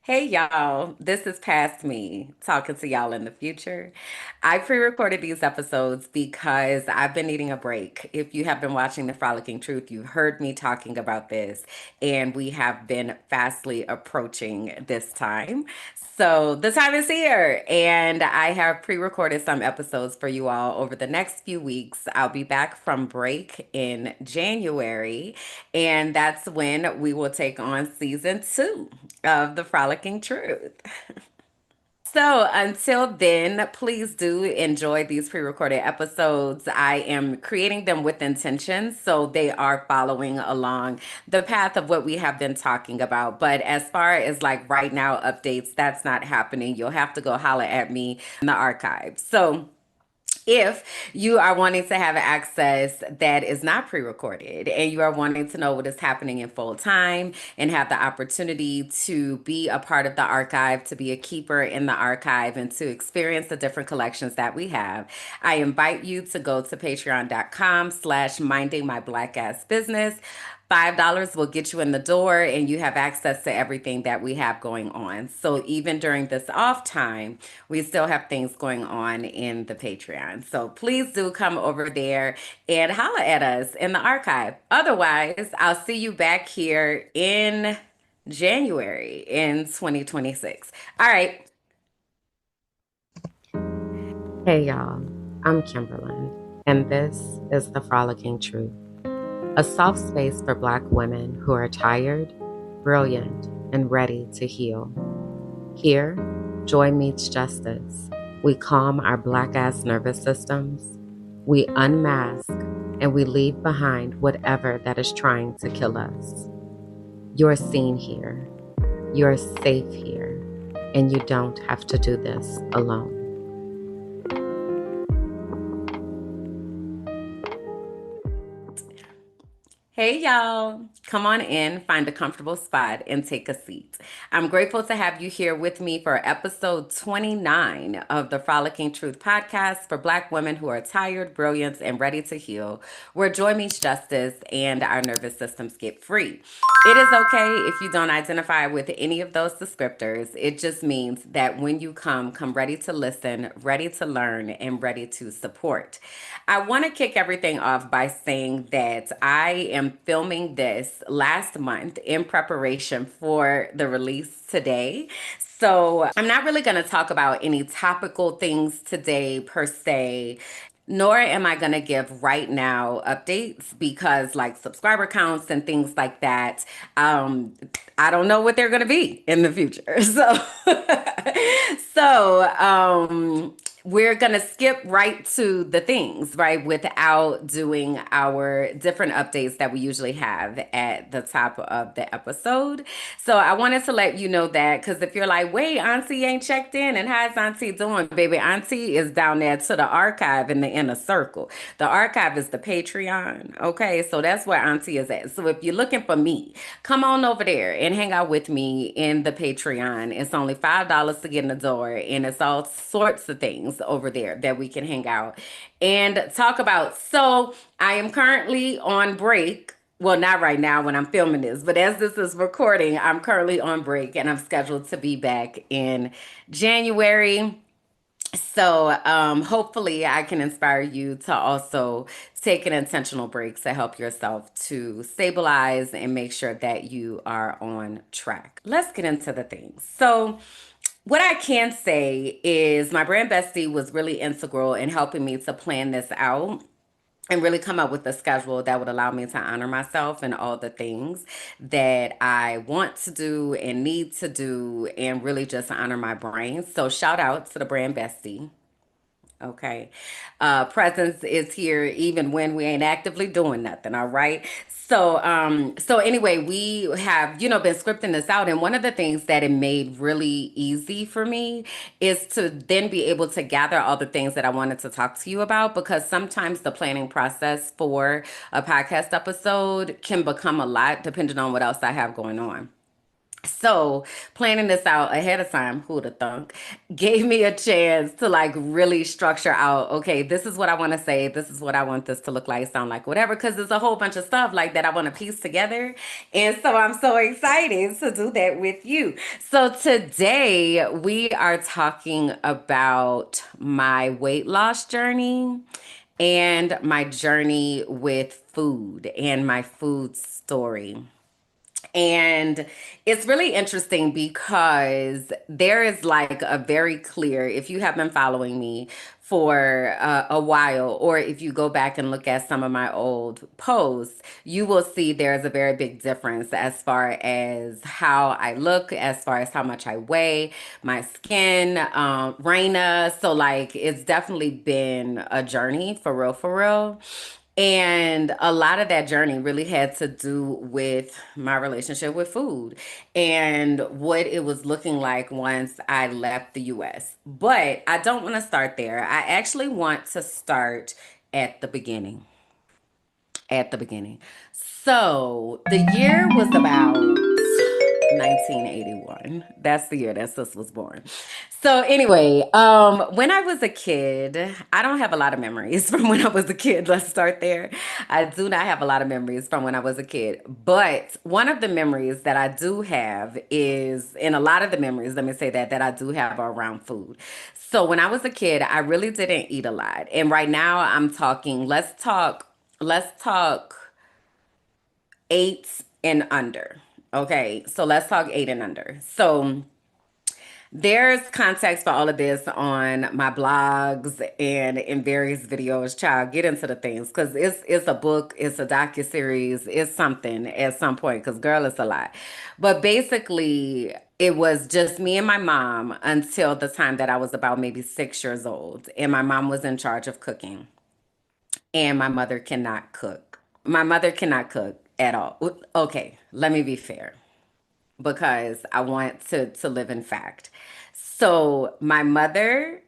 Hey y'all, this is past me talking to y'all in the future. I pre-recorded these episodes because I've been needing a break. If you have been watching The Frolicking Truth, you heard me talking about this, and we have been fastly approaching this time. So the time is here, and I have pre-recorded some episodes for you all over the next few weeks. I'll be back from break in January, and that's when we will take on season 2 of The Frolicking Truth. So until then, please do enjoy these pre-recorded episodes. I am creating them with intention, so they are following along the path of what we have been talking about. But as far as like right now updates, that's not happening. You'll have to go holler at me in the archive. So if you are wanting to have access that is not pre-recorded and you are wanting to know what is happening in full time and have the opportunity to be a part of the archive, to be a keeper in the archive, and to experience the different collections that we have, I invite you to go to patreon.com/minding my black ass business. $5 will get you in the door and you have access to everything that we have going on. So even during this off time, we still have things going on in the Patreon. So please do come over there and holla at us in the archive. Otherwise, I'll see you back here in January in 2026. All right. Hey, y'all. I'm Kimberlyn, and this is The Frolicking Truth, a soft space for Black women who are tired, brilliant, and ready to heal. Here, joy meets justice. We calm our Black ass nervous systems, we unmask, and we leave behind whatever that is trying to kill us. You're seen here, you're safe here, and you don't have to do this alone. Hey y'all, come on in, find a comfortable spot, and take a seat. I'm grateful to have you here with me for episode 29 of the Frolicking Truth podcast for Black women who are tired, brilliant, and ready to heal, where joy meets justice and our nervous systems get free. It is okay if you don't identify with any of those descriptors. It just means that when you come ready to listen, ready to learn, and ready to support. I want to kick everything off by saying that I am filming this last month in preparation for the release today. So I'm not really going to talk about any topical things today per se. Nor am I going to give right now updates because, like subscriber counts and things like that, I don't know what they're going to be in the future. So, we're going to skip right to the things, right, without doing our different updates that we usually have at the top of the episode. So I wanted to let you know that because if you're like, wait, Auntie ain't checked in and how's Auntie doing? Baby, Auntie is down there to the archive in the inner circle. The archive is the Patreon. Okay, so that's where Auntie is at. So if you're looking for me, come on over there and hang out with me in the Patreon. It's only $5 to get in the door, and it's all sorts of things over there that we can hang out and talk about. So I am currently on break. Well, not right now when I'm filming this, but as this is recording, I'm currently on break and I'm scheduled to be back in January. So, hopefully, I can inspire you to also take an intentional break to help yourself to stabilize and make sure that you are on track. Let's get into the things. So, what I can say is my brand bestie was really integral in helping me to plan this out and really come up with a schedule that would allow me to honor myself and all the things that I want to do and need to do and really just honor my brain. So shout out to the brand bestie. Okay. Presence is here even when we ain't actively doing nothing. All right. So anyway, we have, been scripting this out. And one of the things that it made really easy for me is to then be able to gather all the things that I wanted to talk to you about, because sometimes the planning process for a podcast episode can become a lot depending on what else I have going on. So, planning this out ahead of time, who'd have thunk, gave me a chance to like really structure out, okay, this is what I want to say, this is what I want this to look like, sound like, whatever, because there's a whole bunch of stuff like that I want to piece together. And so I'm so excited to do that with you. So, today we are talking about my weight loss journey and my journey with food and my food story. And it's really interesting because there is like a very clear, if you have been following me for a while, or if you go back and look at some of my old posts, you will see there's a very big difference as far as how I look, as far as how much I weigh, my skin, Raina. So, like, it's definitely been a journey for real, for real. And a lot of that journey really had to do with my relationship with food and what it was looking like once I left the US. But I don't want to start there. I actually want to start at the beginning. At the beginning. So the year was about 1981. That's the year that sis was born. So anyway, when I was a kid, I don't have a lot of memories from when I was a kid. Let's start there. I do not have a lot of memories from when I was a kid. But one of the memories that I do have is, and a lot of the memories, let me say that I do have are around food. So when I was a kid, I really didn't eat a lot. And right now I'm talking, let's talk 8 and under. Okay, so let's talk 8 and under. So there's context for all of this on my blogs and in various videos. Child, get into the things because it's a book, it's a docu series, it's something at some point. Because girl, it's a lot. But basically, it was just me and my mom until the time that I was about maybe 6 years old, and my mom was in charge of cooking, and my mother cannot cook. My mother cannot cook at all. Okay, let me be fair because I want to live in fact. So my mother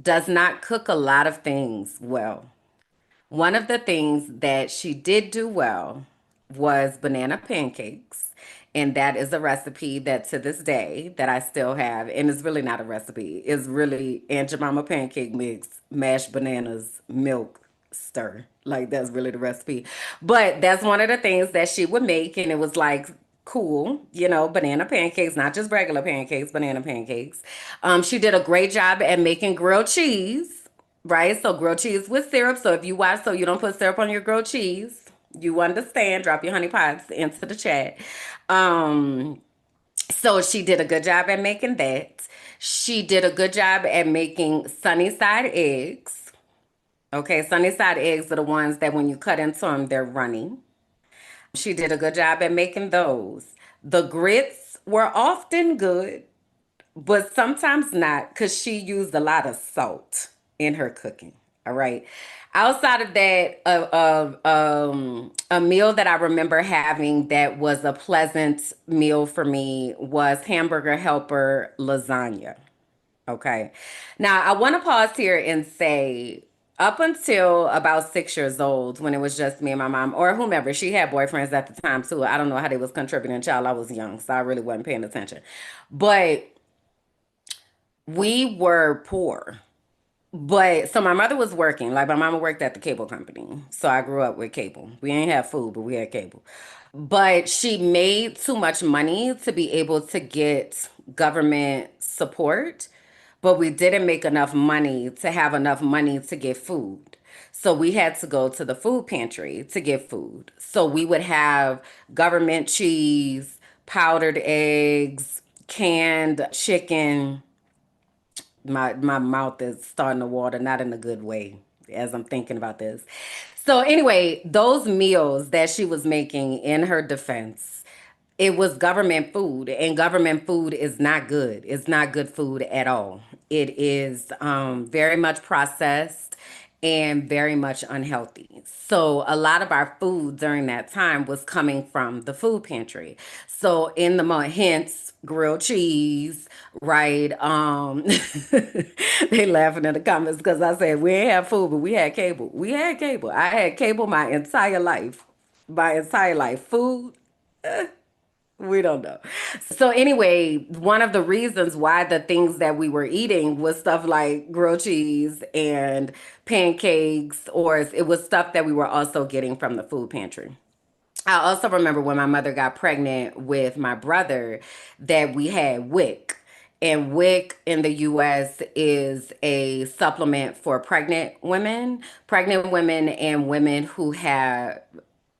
does not cook a lot of things well. One of the things that she did do well was banana pancakes. And that is a recipe that to this day that I still have. And it's really not a recipe. It's really Aunt Jemima pancake mix, mashed bananas, milk, stir. Like that's really the recipe. But that's one of the things that she would make. And it was like cool, banana pancakes, not just regular pancakes, banana pancakes. She did a great job at making grilled cheese, right? So grilled cheese with syrup. So if you watch, so you don't put syrup on your grilled cheese, you understand. Drop your honey pots into the chat. Um, so she did a good job at making that. She did a good job at making sunny side eggs. Okay, sunny side eggs are the ones that when you cut into them, they're runny. She did a good job at making those. The grits were often good, but sometimes not because she used a lot of salt in her cooking. All right. Outside of that, a meal that I remember having that was a pleasant meal for me was hamburger helper lasagna. Okay. Now, I want to pause here and say, up until about 6 years old, when it was just me and my mom, or whomever, she had boyfriends at the time too. I don't know how they was contributing. Child, I was young, so I really wasn't paying attention. But we were poor. But so my mother was working, like my mama worked at the cable company. So I grew up with cable. We ain't have food, but we had cable. But she made too much money to be able to get government support, but we didn't make enough money to have enough money to get food. So we had to go to the food pantry to get food. So we would have government cheese, powdered eggs, canned chicken. My mouth is starting to water, not in a good way as I'm thinking about this. So anyway, those meals that she was making in her defense, it was government food, and government food is not good. It's not good food at all. It is very much processed and very much unhealthy. So a lot of our food during that time was coming from the food pantry. So in the month, hence grilled cheese, right? They laughing in the comments because I said we ain't have food, but we had cable. We had cable. I had cable my entire life. My entire life. Food. We don't know. So anyway, one of the reasons why the things that we were eating was stuff like grilled cheese and pancakes, or it was stuff that we were also getting from the food pantry. I also remember when my mother got pregnant with my brother that we had WIC. And WIC in the US is a supplement for pregnant women and women who have,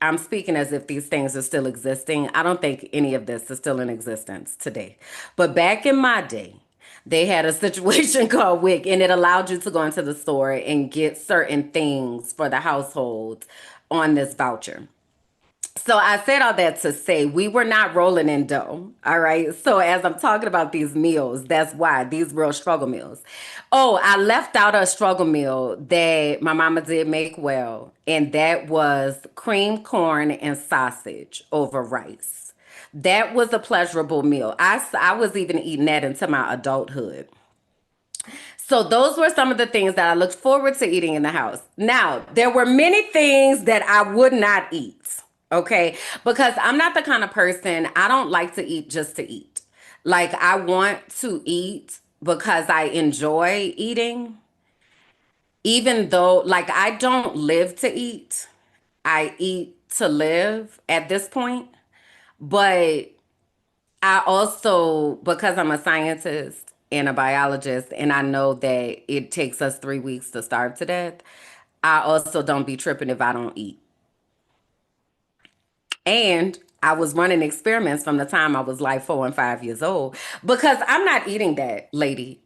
I'm speaking as if these things are still existing. I don't think any of this is still in existence today. But back in my day, they had a situation called WIC, and it allowed you to go into the store and get certain things for the household on this voucher. So I said all that to say we were not rolling in dough. All right. So as I'm talking about these meals, that's why these real struggle meals. Oh, I left out a struggle meal that my mama did make well, and that was cream corn and sausage over rice. That was a pleasurable meal. I was even eating that into my adulthood. So those were some of the things that I looked forward to eating in the house. Now, there were many things that I would not eat. Okay? Because I'm not the kind of person, I don't like to eat just to eat. Like I want to eat because I enjoy eating, even though like I don't live to eat. I eat to live at this point. But I also, because I'm a scientist and a biologist, and I know that it takes us 3 weeks to starve to death, I also don't be tripping if I don't eat. And I was running experiments from the time I was like 4 and 5 years old because I'm not eating that, lady.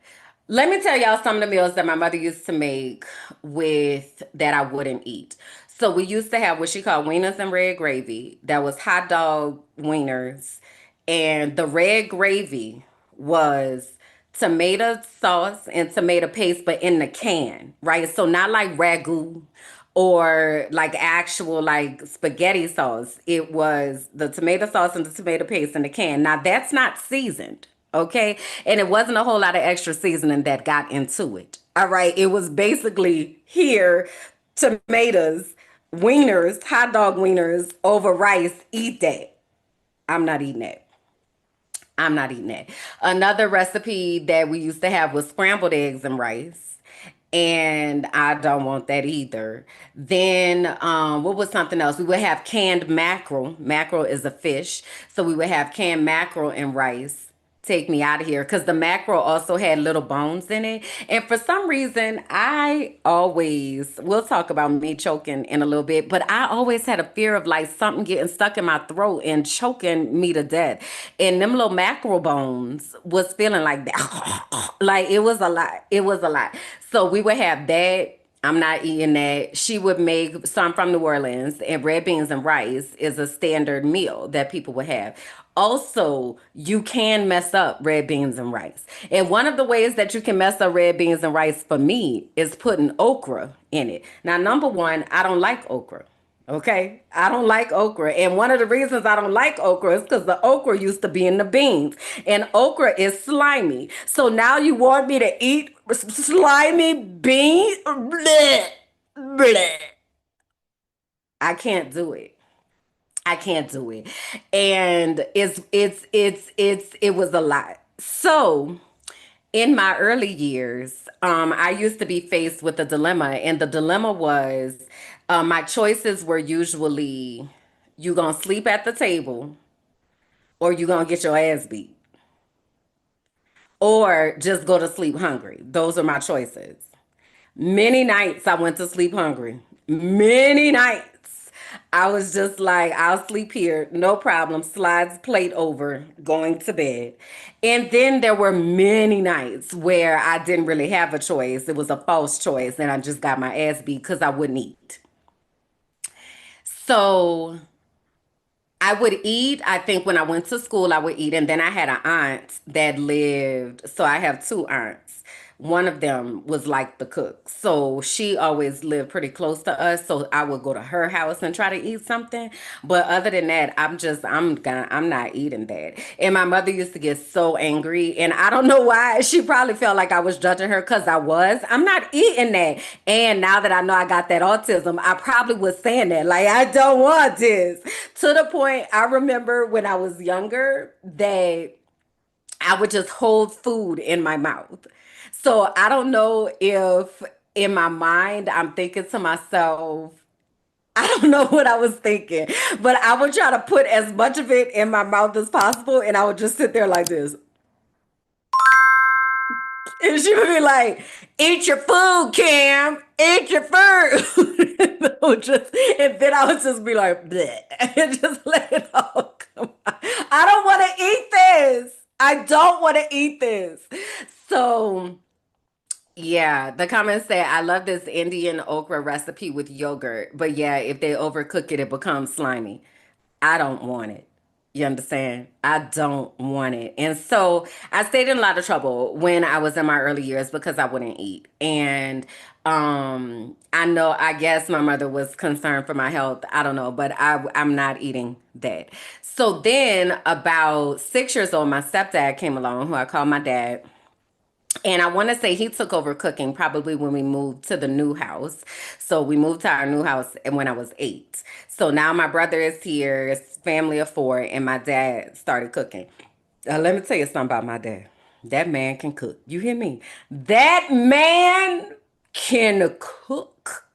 Let me tell y'all some of the meals that my mother used to make with that I wouldn't eat. So we used to have what she called wieners and red gravy. That was hot dog wieners. And the red gravy was tomato sauce and tomato paste, but in the can, right? So not like ragu or like actual like spaghetti sauce. It was the tomato sauce and the tomato paste in the can. Now that's not seasoned, okay? And it wasn't a whole lot of extra seasoning that got into it. All right. It was basically here, tomatoes, wieners, hot dog wieners over rice. Eat that. I'm not eating that. I'm not eating that. Another recipe that we used to have was scrambled eggs and rice. And I don't want that either. Then, what was something else? We would have canned mackerel. Mackerel is a fish. So we would have canned mackerel and rice. Take me out of here because the mackerel also had little bones in it. And for some reason, I always, we'll talk about me choking in a little bit, but I always had a fear of like something getting stuck in my throat and choking me to death. And them little mackerel bones was feeling like that. Like it was a lot. It was a lot. So we would have that. I'm not eating that. She would make some from New Orleans, and red beans and rice is a standard meal that people would have. Also, you can mess up red beans and rice. And one of the ways that you can mess up red beans and rice for me is putting okra in it. Now, number one, I don't like okra. Okay, I don't like okra. And one of the reasons I don't like okra is because the okra used to be in the beans. And okra is slimy. So now you want me to eat slimy beans? Bleh, bleh. I can't do it. I can't do it. And it was a lot. So in my early years, I used to be faced with a dilemma, and the dilemma was my choices were usually you gonna sleep at the table or you gonna get your ass beat or just go to sleep hungry. Those are my choices. Many nights I went to sleep hungry. Many nights. I was just like, I'll sleep here, no problem. Slides plate over, going to bed. And then there were many nights where I didn't really have a choice. It was a false choice, and I just got my ass beat because I wouldn't eat. So I would eat. I think when I went to school, I would eat. And then I had an aunt that lived, so I have two aunts. one of them was like the cook. So she always lived pretty close to us. So I would go to her house and try to eat something. But other than that, I'm not eating that. And my mother used to get so angry. And I don't know why. She probably felt like I was judging her because I was. I'm not eating that. And now that I know I got that autism, I probably was saying that. Like, I don't want this. To the point, I remember when I was younger that I would just hold food in my mouth. So I don't know if in my mind I'm thinking to myself, I don't know what I was thinking, but I would try to put as much of it in my mouth as possible, and I would just sit there like this. And she would be like, "Eat your food, Cam. Eat your food." And then I would just be like, bleh, and just let it all come out. I don't want to eat this. I don't want to eat this. So, yeah, the comments say, I love this Indian okra recipe with yogurt. But yeah, if they overcook it, it becomes slimy. I don't want it. You understand? I don't want it. And so I stayed in a lot of trouble when I was in my early years because I wouldn't eat. And I know, I guess my mother was concerned for my health. I don't know, but I'm not eating that. So then about 6 years old, my stepdad came along, who I call my dad. And I want to say he took over cooking probably when we moved to the new house. So we moved to our new house and when I was 8. So now my brother is here, it's family of 4, and my dad started cooking. Let me tell you something about my dad. That man can cook. You hear me? That man can cook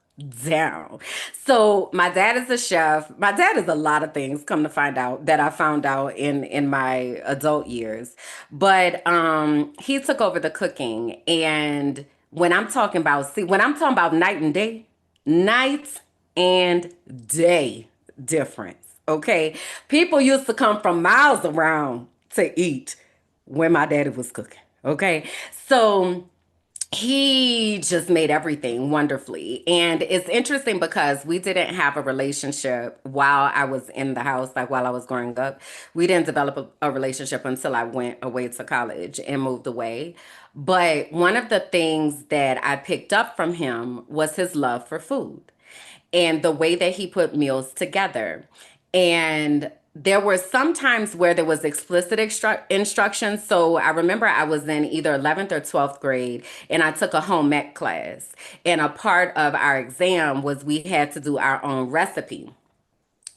down. So my dad is a chef. My dad is a lot of things, come to find out, that I found out in my adult years. But he took over the cooking. And when I'm talking about night and day difference. Okay. People used to come from miles around to eat when my daddy was cooking. Okay. So he just made everything wonderfully. And it's interesting because we didn't have a relationship while I was in the house, like while I was growing up. We didn't develop a relationship until I went away to college and moved away. But one of the things that I picked up from him was his love for food and the way that he put meals together. And there were some times where there was explicit instruction. So I remember I was in either 11th or 12th grade and I took a home ec class. And a part of our exam was we had to do our own recipe.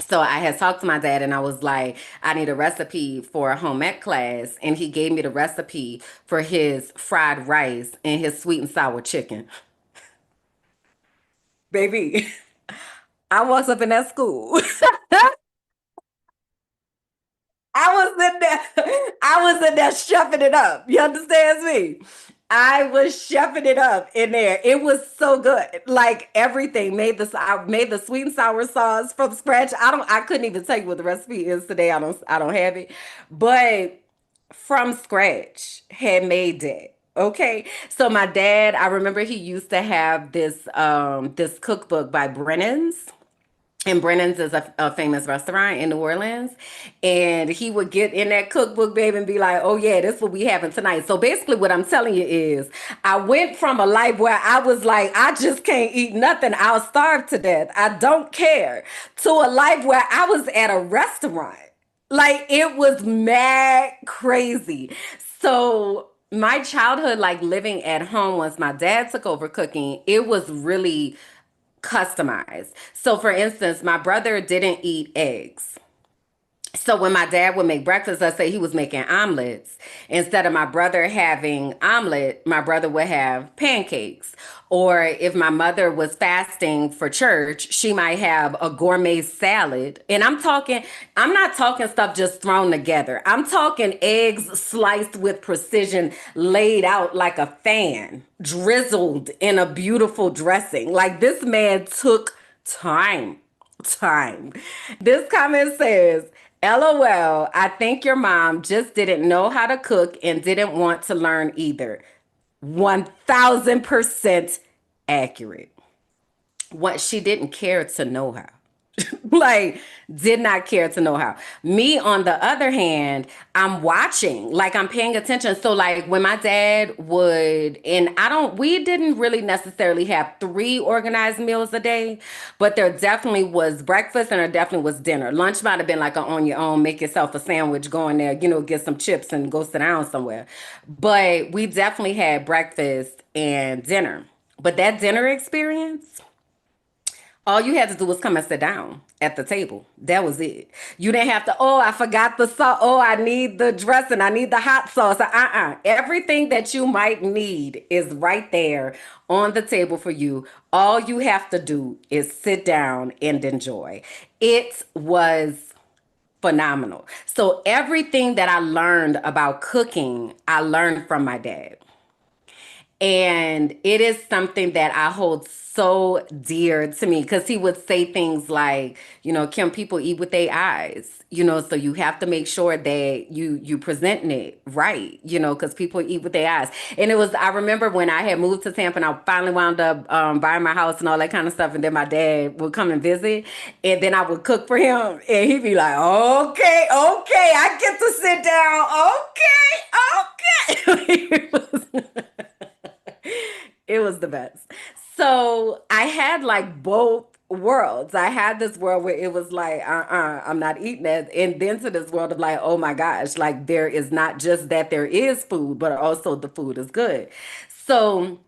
So I had talked to my dad and I was like, I need a recipe for a home ec class. And he gave me the recipe for his fried rice and his sweet and sour chicken. Baby, I walked up in that school. I was in there shoving it up. You understand me? I was shoving it up in there. It was so good. Like everything I made the sweet and sour sauce from scratch. I couldn't even tell you what the recipe is today. I don't have it. But from scratch had made that. Okay. So my dad, I remember he used to have this cookbook by Brennan's, and Brennan's is a famous restaurant in New Orleans. And he would get in that cookbook, baby, and be like, oh, yeah, this is what we having tonight. So basically, what I'm telling you is, I went from a life where I was like, I just can't eat nothing. I'll starve to death. I don't care. To a life where I was at a restaurant. Like, it was mad crazy. So, my childhood, like living at home, once my dad took over cooking, it was really customized. So, for instance, my brother didn't eat eggs. So when my dad would make breakfast, let's say he was making omelets, instead of my brother having omelet, my brother would have pancakes. Or if my mother was fasting for church, she might have a gourmet salad. And I'm not talking stuff just thrown together. I'm talking eggs sliced with precision, laid out like a fan, drizzled in a beautiful dressing. Like this man took time. This comment says, LOL, I think your mom just didn't know how to cook and didn't want to learn either. 1000% accurate. What she didn't care to know how. Like, did not care to know how. Me, on the other hand, I'm watching, like, I'm paying attention. So, like, when my dad would, and we didn't really necessarily have three organized meals a day, but there definitely was breakfast and there definitely was dinner. Lunch might have been like a on your own, make yourself a sandwich, go in there, get some chips and go sit down somewhere. But we definitely had breakfast and dinner. But that dinner experience, all you had to do was come and sit down at the table. That was it. You didn't have to, oh, I forgot the sauce. Oh, I need the dressing. I need the hot sauce. Everything that you might need is right there on the table for you. All you have to do is sit down and enjoy. It was phenomenal. So everything that I learned about cooking, I learned from my dad. And it is something that I hold so dear to me because he would say things like, Kim, people eat with their eyes, so you have to make sure that you presenting it right, because people eat with their eyes. And I remember when I had moved to Tampa and I finally wound up buying my house and all that kind of stuff. And then my dad would come and visit and then I would cook for him and he'd be like, okay, okay, I get to sit down. Okay, okay. It was the best. So I had like both worlds. I had this world where it was like, I'm not eating that. And then to this world of like, oh my gosh, like there is not just that there is food, but also the food is good. So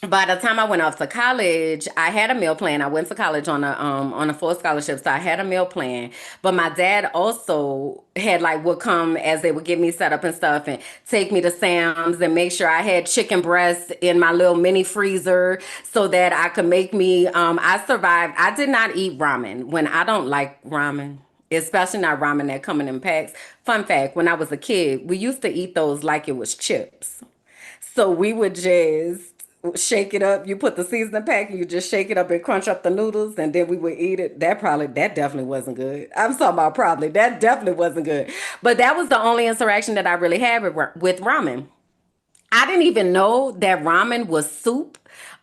by the time I went off to college, I had a meal plan. I went to college on a full scholarship, so I had a meal plan. But my dad also had like would come as they would get me set up and stuff, and take me to Sam's and make sure I had chicken breasts in my little mini freezer so that I could make me. I survived. I did not eat ramen when I don't like ramen. Especially not ramen that coming in packs. Fun fact: when I was a kid, we used to eat those like it was chips. So we would just shake it up. You put the seasoning pack and you just shake it up and crunch up the noodles and then we would eat it. That definitely wasn't good. I'm talking about probably. That definitely wasn't good. But that was the only interaction that I really had with ramen. I didn't even know that ramen was soup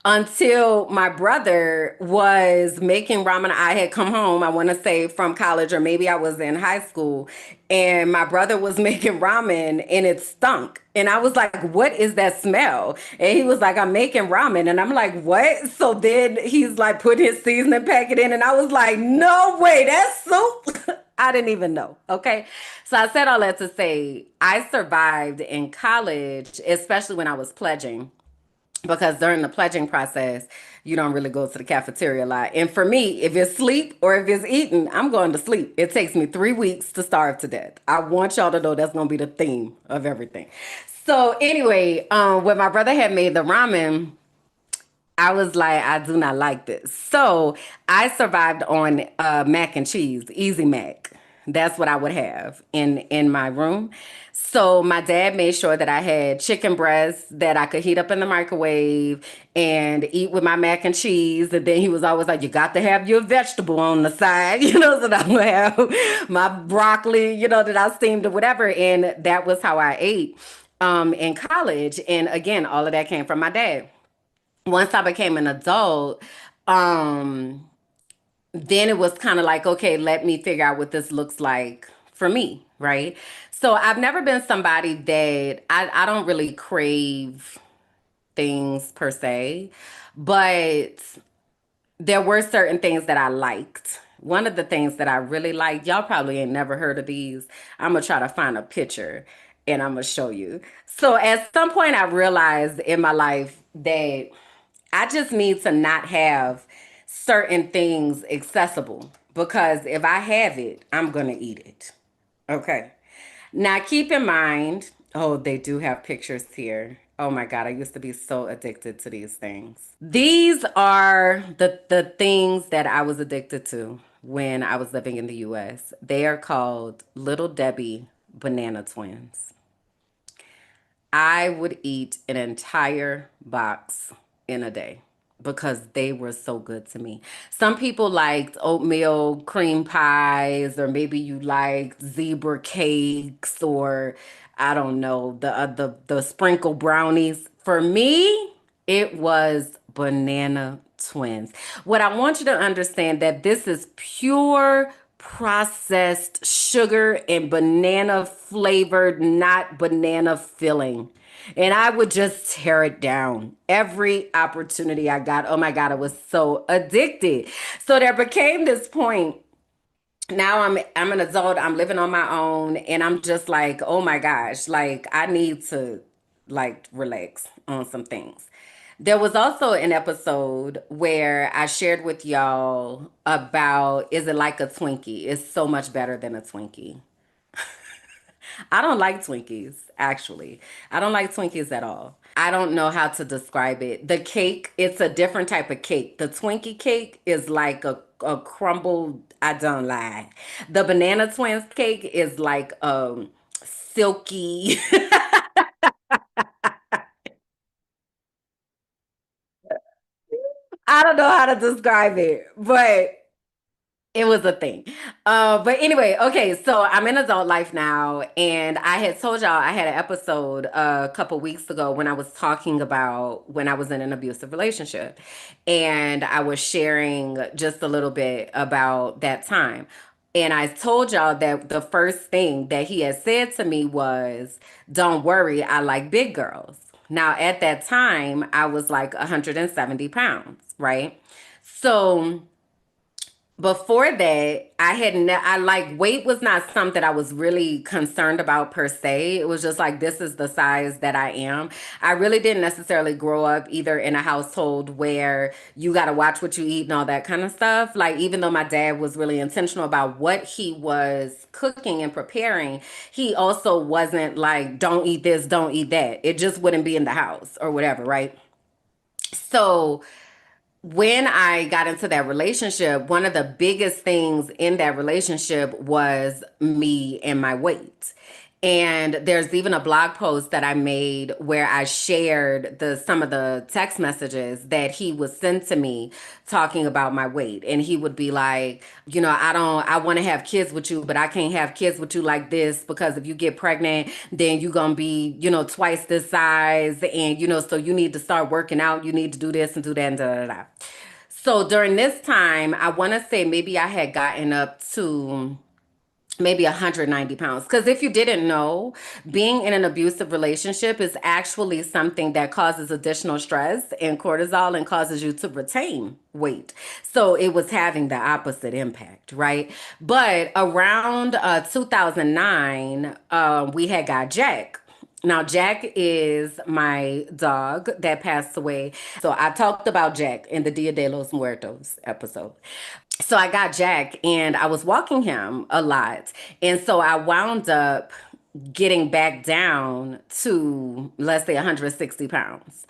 until my brother was making ramen. I had come home, I want to say from college, or maybe I was in high school, and my brother was making ramen and it stunk. And I was like, what is that smell? And he was like, I'm making ramen. And I'm like, what? So then he's like, put his seasoning packet in. And I was like, no way, that's soup. I didn't even know. Okay. So I said all that to say I survived in college, especially when I was pledging, because during the pledging process, you don't really go to the cafeteria a lot. And for me, if it's sleep or if it's eating, I'm going to sleep. It takes me 3 weeks to starve to death. I want y'all to know that's going to be the theme of everything. So anyway, when my brother had made the ramen, I was like, I do not like this. So I survived on mac and cheese, Easy Mac. That's what I would have in my room. So my dad made sure that I had chicken breasts that I could heat up in the microwave and eat with my mac and cheese. And then he was always like, you got to have your vegetable on the side, so that I would have my broccoli, that I steamed or whatever. And that was how I ate in college. And again, all of that came from my dad. Once I became an adult, um, then it was kind of like, okay, let me figure out what this looks like for me, right? So I've never been somebody that I don't really crave things per se, but there were certain things that I liked. One of the things that I really liked, y'all probably ain't never heard of these. I'm gonna try to find a picture and I'm gonna show you. So at some point, I realized in my life that I just need to not have certain things accessible because if I have it, I'm gonna eat it. Okay. Now keep in mind, oh, they do have pictures here. Oh my God, I used to be so addicted to these things. These are the things that I was addicted to when I was living in the US. They are called Little Debbie Banana Twins. I would eat an entire box in a day because they were so good to me. Some people liked oatmeal cream pies, or maybe you liked zebra cakes, or I don't know, the sprinkle brownies. For me, it was banana twins. What I want you to understand that this is pure processed sugar and banana flavored, not banana filling. And I would just tear it down every opportunity I got. Oh my God, I was so addicted. So there became this point. Now I'm an adult, I'm living on my own, and I'm just like, oh my gosh, like I need to like relax on some things. There was also an episode where I shared with y'all about, is it like a Twinkie? It's so much better than a Twinkie. I don't like Twinkies, actually. I don't like Twinkies at all. I don't know how to describe it. The cake, it's a different type of cake. The Twinkie cake is like a crumbled, I don't lie. The Banana Twins cake is like silky. I don't know how to describe it, but it was a thing. But anyway, okay, so I'm in adult life now, and I had told y'all I had an episode a couple weeks ago when I was talking about when I was in an abusive relationship, and I was sharing just a little bit about that time. And I told y'all that the first thing that he had said to me was, "Don't worry, I like big girls." Now, at that time, I was like 170 pounds, right? So before that, I like weight was not something I was really concerned about per se. It was just like this is the size that I am. I really didn't necessarily grow up either in a household where you got to watch what you eat and all that kind of stuff. Like even though my dad was really intentional about what he was cooking and preparing, he also wasn't like don't eat this, don't eat that. It just wouldn't be in the house or whatever, right? So when I got into that relationship, one of the biggest things in that relationship was me and my weight. And there's even a blog post that I made where I shared the some of the text messages that he would send to me talking about my weight. And he would be like, I want to have kids with you, but I can't have kids with you like this because if you get pregnant, then you're going to be, twice this size. And, so you need to start working out. You need to do this and do that and da da da. So during this time, I want to say maybe I had gotten up to maybe 190 pounds. Because if you didn't know, being in an abusive relationship is actually something that causes additional stress and cortisol and causes you to retain weight. So it was having the opposite impact, right? But around 2009, we had got Jack. Now, Jack is my dog that passed away. So I talked about Jack in the Dia de los Muertos episode. So I got Jack and I was walking him a lot. And so I wound up getting back down to, let's say, 160 pounds.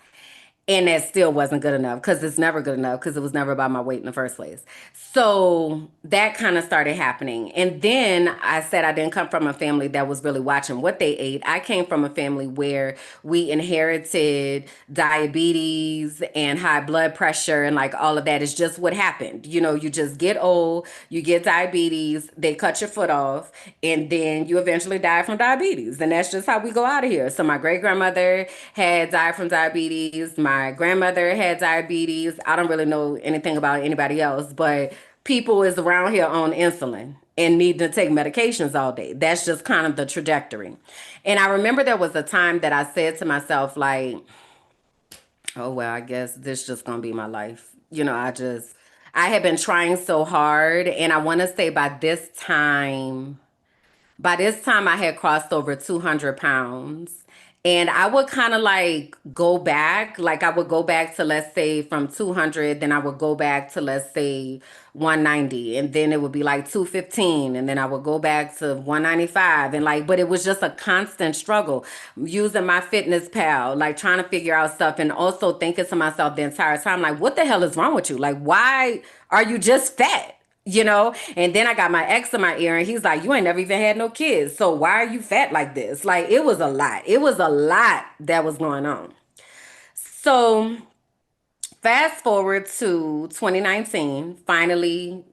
And that still wasn't good enough because it's never good enough because it was never about my weight in the first place. So that kind of started happening. And then I said I didn't come from a family that was really watching what they ate. I came from a family where we inherited diabetes and high blood pressure and like all of that is just what happened. You just get old, you get diabetes, they cut your foot off, and then you eventually die from diabetes. And that's just how we go out of here. So my great grandmother had died from diabetes. My grandmother had diabetes. I don't really know anything about anybody else, but people is around here on insulin and need to take medications all day. That's just kind of the trajectory. And I remember there was a time that I said to myself, like, oh, well, I guess this just gonna be my life. I had been trying so hard. And I want to say by this time, I had crossed over 200 pounds. And I would kind of like go back, like I would go back to, let's say, from 200, then I would go back to, let's say, 190, and then it would be like 215, and then I would go back to 195. And like, but it was just a constant struggle using my fitness pal, like trying to figure out stuff and also thinking to myself the entire time, like, what the hell is wrong with you? Like, why are you just fat? And then I got my ex in my ear and he's like, you ain't never even had no kids, so why are you fat like this? Like, it was a lot that was going on. So fast forward to 2019, finally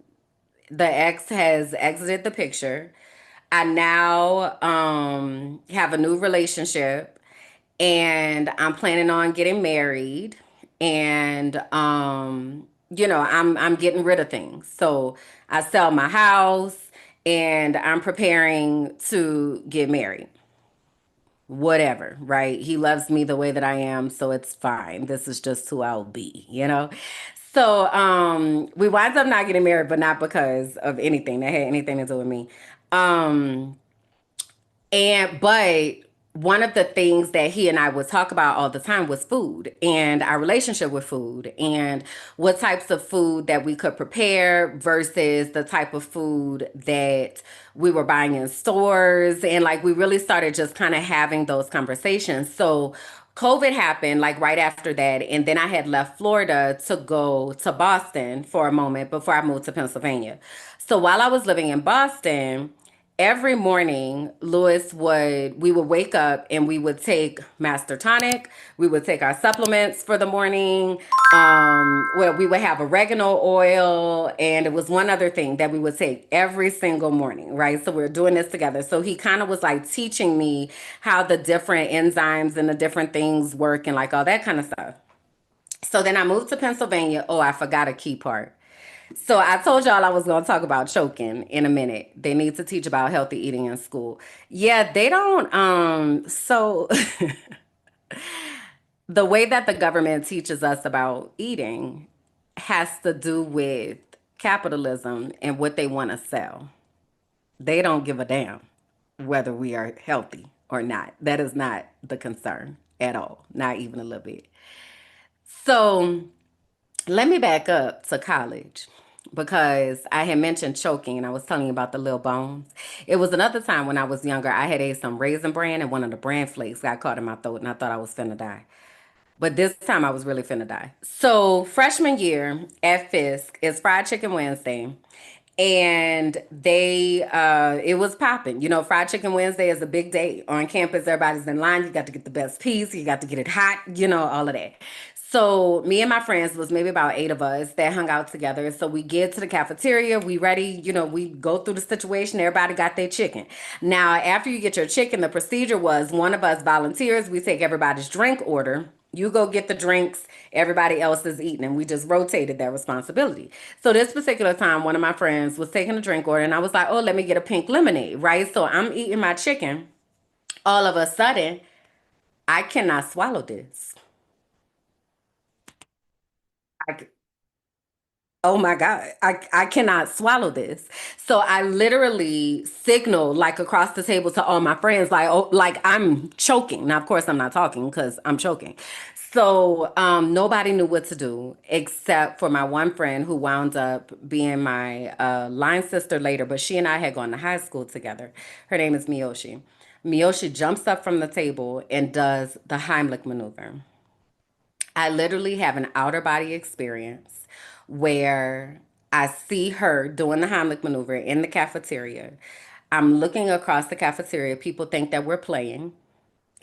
the ex has exited the picture. I now have a new relationship and I'm planning on getting married. and I'm getting rid of things. So I sell my house and I'm preparing to get married. Whatever, right? He loves me the way that I am, so it's fine. This is just who I'll be. So we winds up not getting married, but not because of anything that had anything to do with me. Um but one of the things that he and I would talk about all the time was food and our relationship with food and what types of food that we could prepare versus the type of food that we were buying in stores. And like we really started just kind of having those conversations. So COVID happened like right after that. And then I had left Florida to go to Boston for a moment before I moved to Pennsylvania. So while I was living in Boston, every morning we would wake up and we would take Master Tonic, we would take our supplements for the morning, where we would have oregano oil, and it was one other thing that we would take every single morning, right? So we are doing this together. So he kind of was like teaching me how the different enzymes and the different things work and like all that kind of stuff. So then I moved to Pennsylvania. Oh, I forgot a key part. So I told y'all I was going to talk about choking in a minute. They need to teach about healthy eating in school. Yeah, they don't. So the way that the government teaches us about eating has to do with capitalism and what they want to sell. They don't give a damn whether we are healthy or not. That is not the concern at all, not even a little bit. So let me back up to college because I had mentioned choking and I was telling you about the little bones. It was another time when I was younger. I had ate some raisin bran and one of the bran flakes got caught in my throat and I thought I was finna die. But this time I was really finna die. So freshman year at Fisk is Fried Chicken Wednesday. And it was popping. Fried Chicken Wednesday is a big day on campus. Everybody's in line. You got to get the best piece. You got to get it hot, all of that. So me and my friends was maybe about 8 of us that hung out together. So we get to the cafeteria. We ready, we go through the situation. Everybody got their chicken. Now, after you get your chicken, the procedure was one of us volunteers. We take everybody's drink order. You go get the drinks, everybody else is eating, and we just rotated that responsibility. So this particular time, one of my friends was taking a drink order, and I was like, oh, let me get a pink lemonade, right? So I'm eating my chicken. All of a sudden, I cannot swallow this. I, Oh my God, I cannot swallow this. So I literally signaled like across the table to all my friends, like, oh, like I'm choking. Now, of course, I'm not talking because I'm choking. So nobody knew what to do except for my one friend who wound up being my line sister later, but she and I had gone to high school together. Her name is Miyoshi. Miyoshi jumps up from the table and does the Heimlich maneuver. I literally have an outer body experience where I see her doing the Heimlich maneuver in the cafeteria. I'm looking across the cafeteria. People think that we're playing.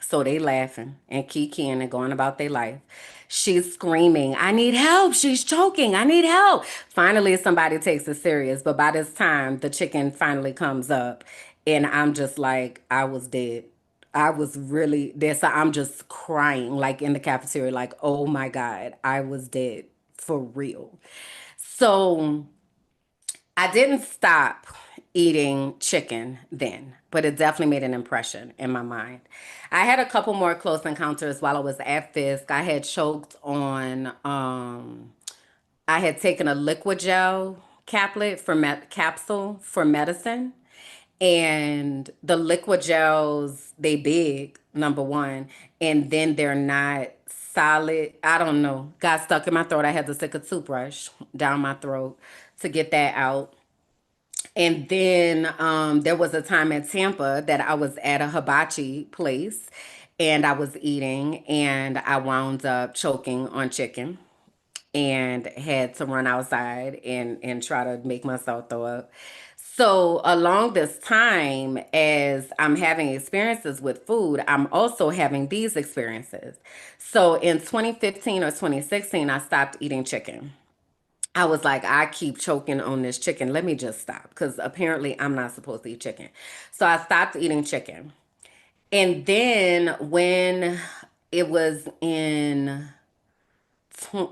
So they laughing and kikiing and going about their life. She's screaming, I need help. She's choking. I need help. Finally, somebody takes it serious. But by this time, the chicken finally comes up. And I'm just like, I was dead. I was really there. So I'm just crying, like in the cafeteria, like, oh my God, I was dead for real. So I didn't stop eating chicken then, but it definitely made an impression in my mind. I had a couple more close encounters while I was at Fisk. I had choked on, I had taken a liquid gel capsule for medicine. And the liquid gels, they big, number one, and then they're not solid. I don't know. Got stuck in my throat. I had to stick a toothbrush down my throat to get that out. And then there was a time in Tampa that I was at a hibachi place and I was eating and I wound up choking on chicken and had to run outside and try to make myself throw up. So along this time, as I'm having experiences with food, I'm also having these experiences. So in 2015 or 2016, I stopped eating chicken. I was like, I keep choking on this chicken. Let me just stop because apparently I'm not supposed to eat chicken. So I stopped eating chicken. And then when it was in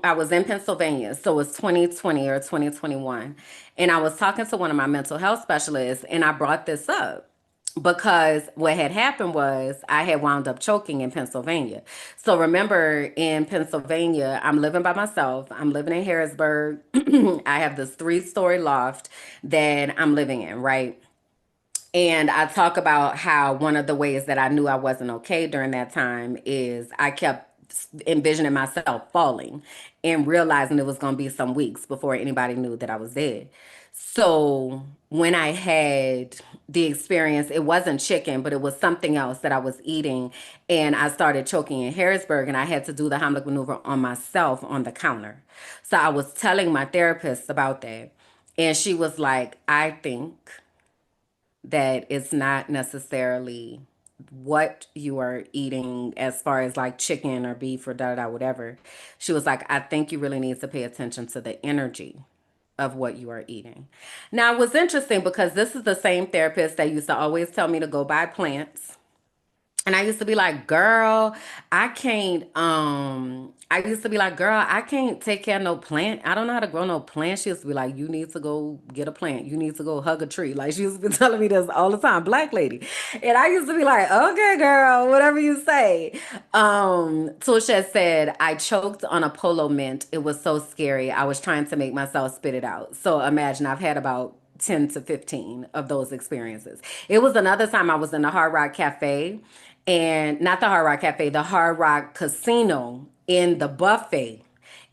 I was in Pennsylvania, so it was 2020 or 2021. And I was talking to one of my mental health specialists, and I brought this up because what had happened was I had wound up choking in Pennsylvania. So remember, in Pennsylvania, I'm living by myself. I'm living in Harrisburg. I have this 3-story loft that I'm living in, right? And I talk about how one of the ways that I knew I wasn't okay during that time is I kept envisioning myself falling and realizing it was going to be some weeks before anybody knew that I was dead. So when I had the experience, it wasn't chicken, but it was something else that I was eating. And I started choking in Harrisburg, and I had to do the Heimlich maneuver on myself on the counter. So I was telling my therapist about that. And she was like, I think that it's not necessarily what you are eating as far as like chicken or beef or da da whatever. She was like, I think you really need to pay attention to the energy of what you are eating. Now, it was interesting because this is the same therapist that used to always tell me to go buy plants, and I used to be like, girl, I used to be like, girl, I can't take care of no plant. I don't know how to grow no plant. She used to be like, you need to go get a plant. You need to go hug a tree. Like she used to be telling me this all the time, black lady. And I used to be like, okay, girl, whatever you say. Tusha said, I choked on a polo mint. It was so scary. I was trying to make myself spit it out. So imagine I've had about 10 to 15 of those experiences. It was another time I was in the Hard Rock Cafe, and not the Hard Rock Cafe, the Hard Rock Casino in the buffet,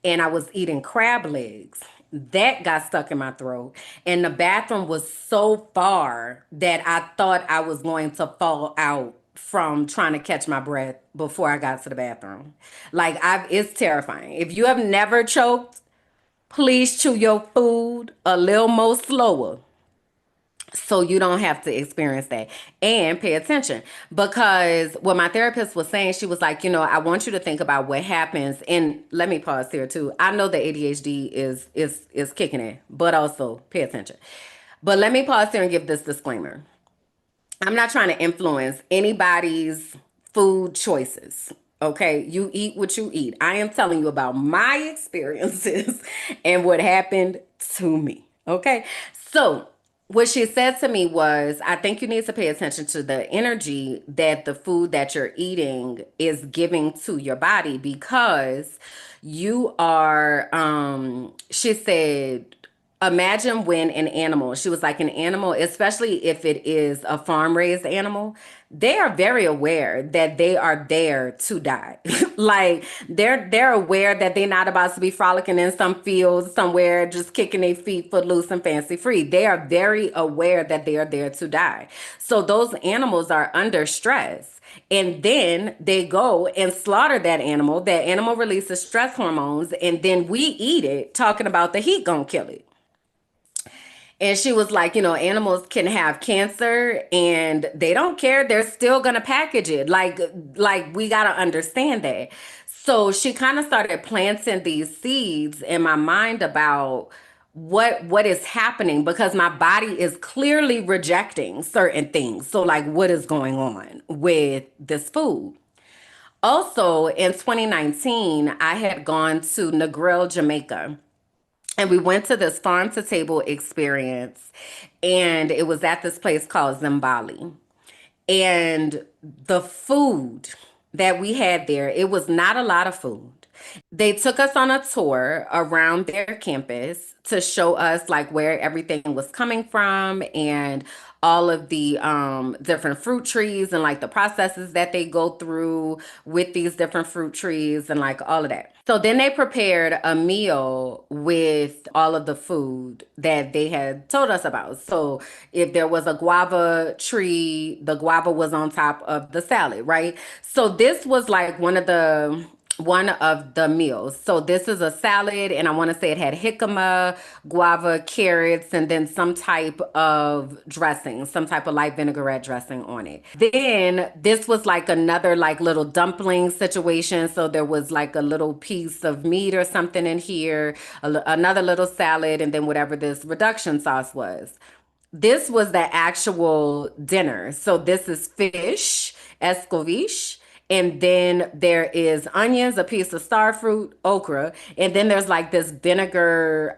and I was eating crab legs. That got stuck in my throat, and the bathroom was so far that I thought I was going to fall out from trying to catch my breath before I got to the bathroom. It's terrifying. If you have never choked, please chew your food a little more slower so you don't have to experience that, and pay attention, because what my therapist was saying, she was like, I want you to think about what happens. And let me pause here too. I know that ADHD is kicking in, but also pay attention. But let me pause here and give this disclaimer. I'm not trying to influence anybody's food choices. Okay, you eat what you eat. I am telling you about my experiences and what happened to me. Okay, so what she said to me was, I think you need to pay attention to the energy that the food that you're eating is giving to your body, because you are, she said, imagine when an animal, she was like, an animal, especially if it is a farm raised animal, they are very aware that they are there to die. Like they're aware that they're not about to be frolicking in some fields somewhere, just kicking their feet footloose and fancy free. They are very aware that they are there to die. So those animals are under stress. And then they go and slaughter that animal. That animal releases stress hormones, and then we eat it, talking about the heat gonna kill it. And she was like, animals can have cancer and they don't care. They're still gonna package it. Like we gotta understand that. So she kind of started planting these seeds in my mind about what is happening, because my body is clearly rejecting certain things. So like, what is going on with this food? Also in 2019, I had gone to Negril, Jamaica, and we went to this farm to table experience, and it was at this place called Zimbali. And the food that we had there, it was not a lot of food. They took us on a tour around their campus to show us like where everything was coming from, and all of the different fruit trees, and like the processes that they go through with these different fruit trees, and like all of that. So then they prepared a meal with all of the food that they had told us about. So if there was a guava tree, the guava was on top of the salad, right? So this was like one of the meals. So this is a salad, and I want to say it had jicama, guava, carrots, and then some type of dressing, some type of light vinaigrette dressing on it. Then this was like another like little dumpling situation. So there was like a little piece of meat or something in here, another little salad, and then whatever this reduction sauce was. This was the actual dinner. So this is fish, escoviche, And then there is onions, a piece of star fruit, okra, and then there's like this vinegar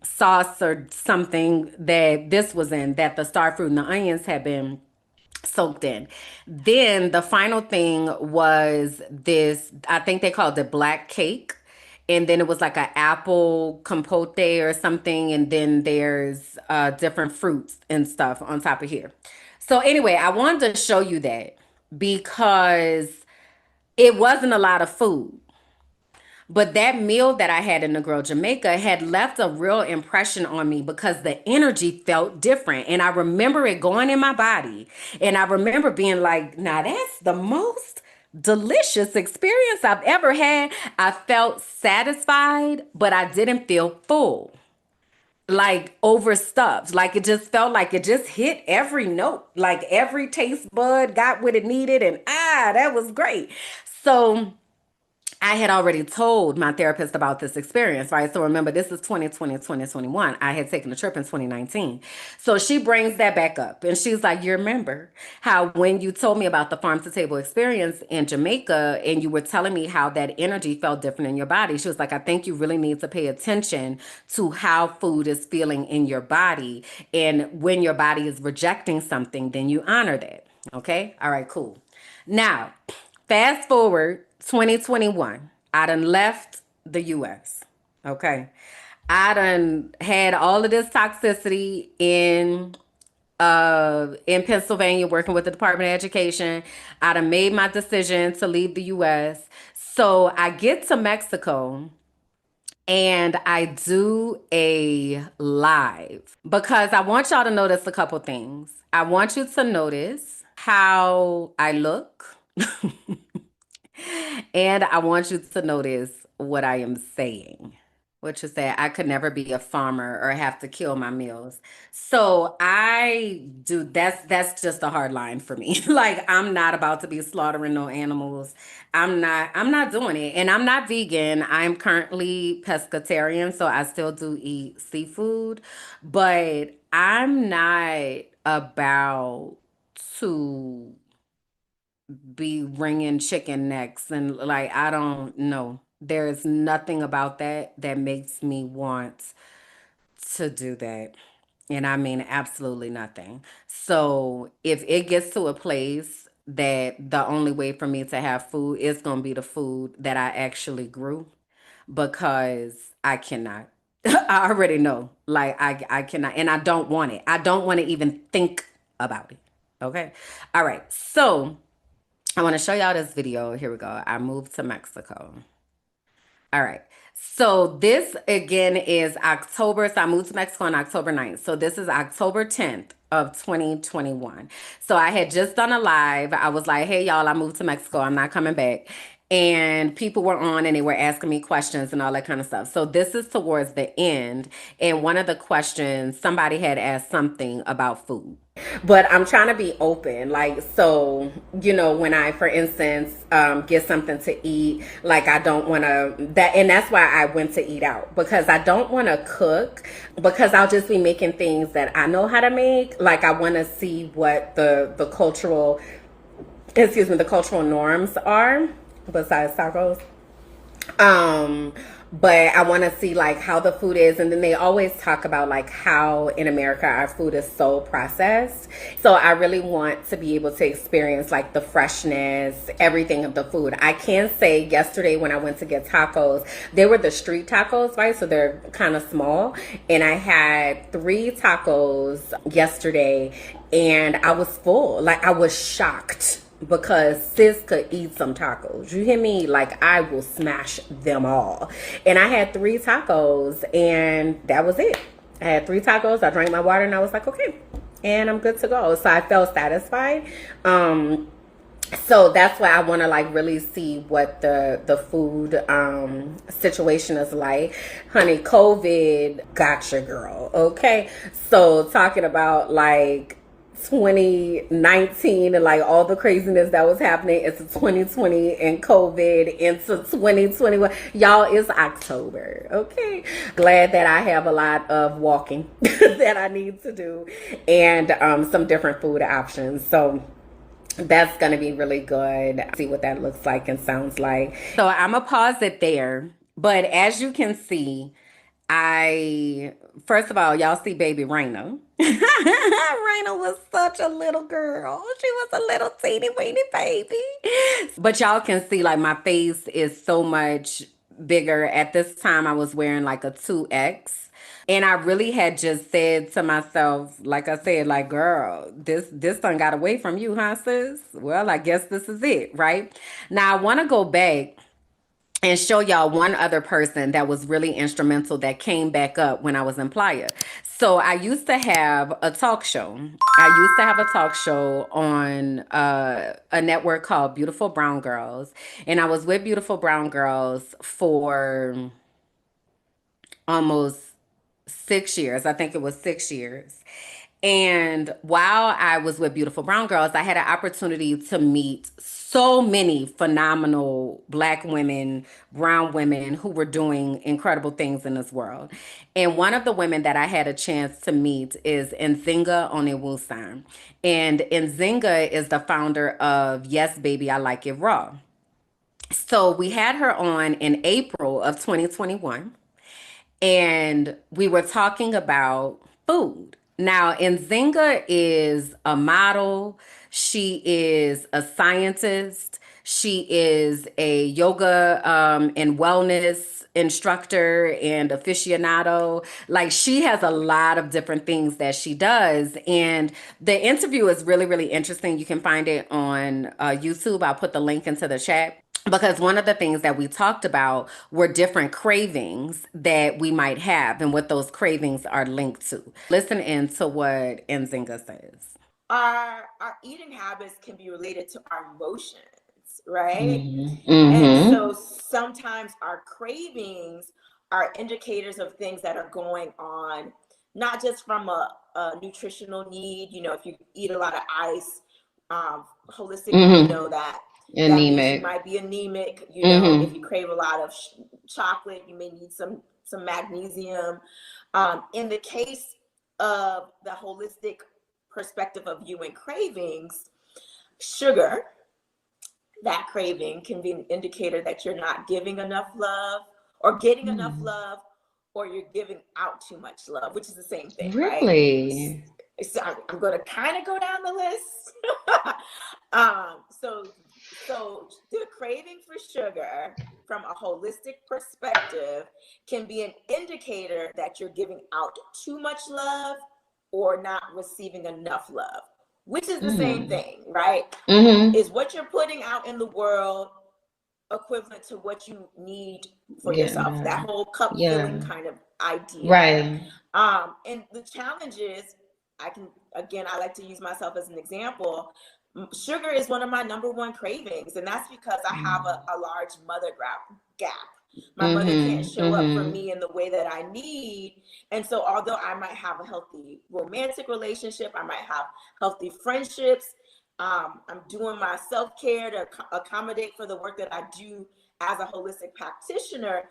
sauce or something that this was in, that the star fruit and the onions had been soaked in. Then the final thing was this, I think they called it black cake. And then it was like an apple compote or something. And then there's different fruits and stuff on top of here. So anyway, I wanted to show you that because it wasn't a lot of food. But that meal that I had in the Girl Jamaica had left a real impression on me because the energy felt different. And I remember it going in my body. And I remember being like, now that's the most delicious experience I've ever had. I felt satisfied, but I didn't feel full, like overstuffed. Like it just felt like it just hit every note, like every taste bud got what it needed. And that was great. So I had already told my therapist about this experience, right? So remember, this is 2020, 2021. I had taken a trip in 2019. So she brings that back up and she's like, you remember how when you told me about the farm to table experience in Jamaica and you were telling me how that energy felt different in your body? She was like, I think you really need to pay attention to how food is feeling in your body. And when your body is rejecting something, then you honor that. Okay. All right, cool. Now, fast forward 2021. I done left the US. Okay. I done had all of this toxicity in Pennsylvania working with the Department of Education. I done made my decision to leave the US. So I get to Mexico and I do a live because I want y'all to notice a couple things. I want you to notice how I look. And I want you to notice what I am saying. What you say, I could never be a farmer or have to kill my meals. So I do that's just a hard line for me. Like I'm not about to be slaughtering no animals. I'm not doing it. And I'm not vegan. I'm currently pescatarian, so I still do eat seafood, but I'm not about to be wringing chicken necks and like I don't know. There's nothing about that that makes me want to do that. And I mean absolutely nothing. So if it gets to a place that the only way for me to have food is going to be the food that I actually grew because I cannot. I already know. Like I cannot and I don't want it. I don't want to even think about it. Okay? All right. So I want to show y'all this video. Here we go. I moved to Mexico. All right. So this again is October. So I moved to Mexico on October 9th. So this is October 10th of 2021. So I had just done a live. I was like, hey, y'all, I moved to Mexico. I'm not coming back. And people were on and they were asking me questions and all that kind of stuff. So this is towards the end. And one of the questions, somebody had asked something about food. But I'm trying to be open. Like, so, when I, for instance, get something to eat, like I don't want to, and that's why I went to eat out because I don't want to cook because I'll just be making things that I know how to make. Like, I want to see what the cultural norms are besides tacos. But I want to see like how the food is. And then they always talk about like how in America our food is so processed. So I really want to be able to experience like the freshness, everything of the food. I can say yesterday when I went to get tacos, they were the street tacos, right? So they're kind of small. And I had 3 tacos yesterday and I was full. Like I was shocked because sis could eat some tacos. You hear me? Like I will smash them all. And I had 3 tacos and that was it. I had 3 tacos. I drank my water and I was like, okay. And I'm good to go. So I felt satisfied. So that's why I want to like really see what the food situation is like. Honey, COVID got your girl. Okay. So talking about like 2019 and like all the craziness that was happening into 2020 and COVID into 2021. Y'all, it's October. Okay. Glad that I have a lot of walking that I need to do and some different food options. So That's going to be really good. See what that looks like and sounds like. So I'm going to pause it there. But as you can see, I, first of all, y'all see baby Raina. Raina was such a little girl. She was a little teeny weeny baby. But y'all can see like my face is so much bigger. At this time, I was wearing like a 2X. And I really had just said to myself, like I said, like, girl, this done got away from you, huh, sis? Well, I guess this is it, right? Now I want to go back and show y'all one other person that was really instrumental that came back up when I was in Playa. So I used to have a talk show. I used to have a talk show on a network called Beautiful Brown Girls. And I was with Beautiful Brown Girls for almost 6 years. I think it was 6 years. And while I was with Beautiful Brown Girls, I had an opportunity to meet so many phenomenal Black women, brown women who were doing incredible things in this world. And one of the women that I had a chance to meet is Nzinga Onewusan. And Nzinga is the founder of Yes Baby, I Like It Raw. So we had her on in April of 2021 and we were talking about food. Now, Nzinga is a model. She is a scientist. She is a yoga and wellness instructor and aficionado. Like she has a lot of different things that she does. And the interview is really, really interesting. You can find it on YouTube. I'll put the link into the chat because one of the things that we talked about were different cravings that we might have and what those cravings are linked to. Listen into what Nzinga says. Our eating habits can be related to our emotions, right? Mm-hmm. And so Mm-hmm. sometimes our cravings are indicators of things that are going on, not just from a nutritional need. You know, if you eat a lot of ice, holistically, we know Mm-hmm. that that means you Anemic. might be anemic. You know, if you Mm-hmm. crave a lot of chocolate, you may need some magnesium. In the case of the holistic perspective of you and cravings, sugar, that craving can be an indicator that you're not giving enough love or getting enough love, or you're giving out too much love, which is the same thing, right? Really? So I'm going to kind of go down the list. So the craving for sugar from a holistic perspective can be an indicator that you're giving out too much love or not receiving enough love, which is the same Mm-hmm. thing, right? Mm-hmm. Is what you're putting out in the world equivalent to what you need for Getting yourself? That back. whole cup filling Yeah. kind of idea. Right. And the challenge is, I like to use myself as an example. Sugar is one of my number one cravings, and that's because I have a large mother gap. My mother can't Mm-hmm. show up for Mm-hmm. me in the way that I need. And so, although I might have a healthy romantic relationship, I might have healthy friendships, I'm doing my self care to accommodate for the work that I do as a holistic practitioner.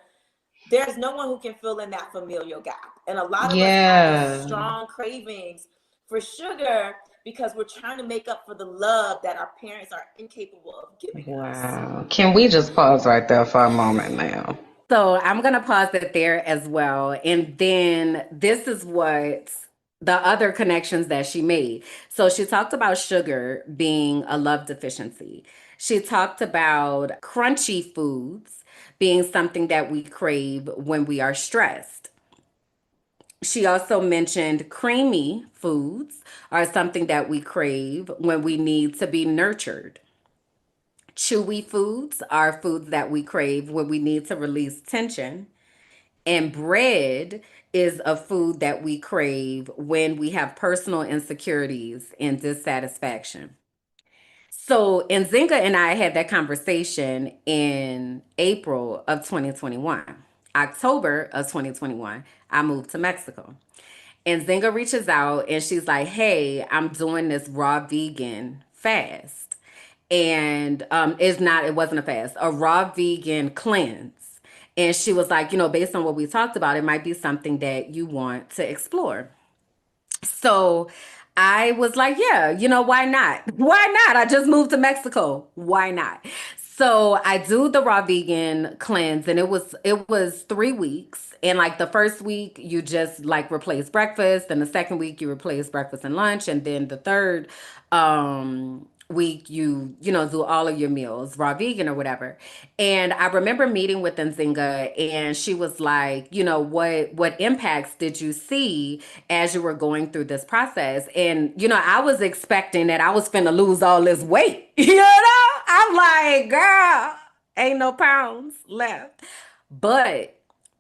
There's no one who can fill in that familial gap. And a lot of us have these Yeah. strong cravings for sugar because we're trying to make up for the love that our parents are incapable of giving us. Wow. Can we just pause right there for a moment now? So I'm going to pause it there as well. And then this is what the other connections that she made. So she talked about sugar being a love deficiency. She talked about crunchy foods being something that we crave when we are stressed. She also mentioned creamy foods are something that we crave when we need to be nurtured. Chewy foods are foods that we crave when we need to release tension. And bread is a food that we crave when we have personal insecurities and dissatisfaction. So, Nzinga and I had that conversation in April of 2021. October of 2021, I moved to Mexico. And Zinga reaches out and she's like, hey, I'm doing this raw vegan fast. And it wasn't a fast, a raw vegan cleanse. And she was like, based on what we talked about, it might be something that you want to explore. So I was like, yeah, why not? Why not? I just moved to Mexico. Why not? So I do the raw vegan cleanse, and it was 3 weeks. And like the first week you just like replace breakfast, and the second week you replace breakfast and lunch, and then the third week you do all of your meals raw vegan or whatever. And I remember meeting with Nzinga, and she was like, what impacts did you see as you were going through this process? And I was expecting that I was finna lose all this weight. I'm like, girl, ain't no pounds left. But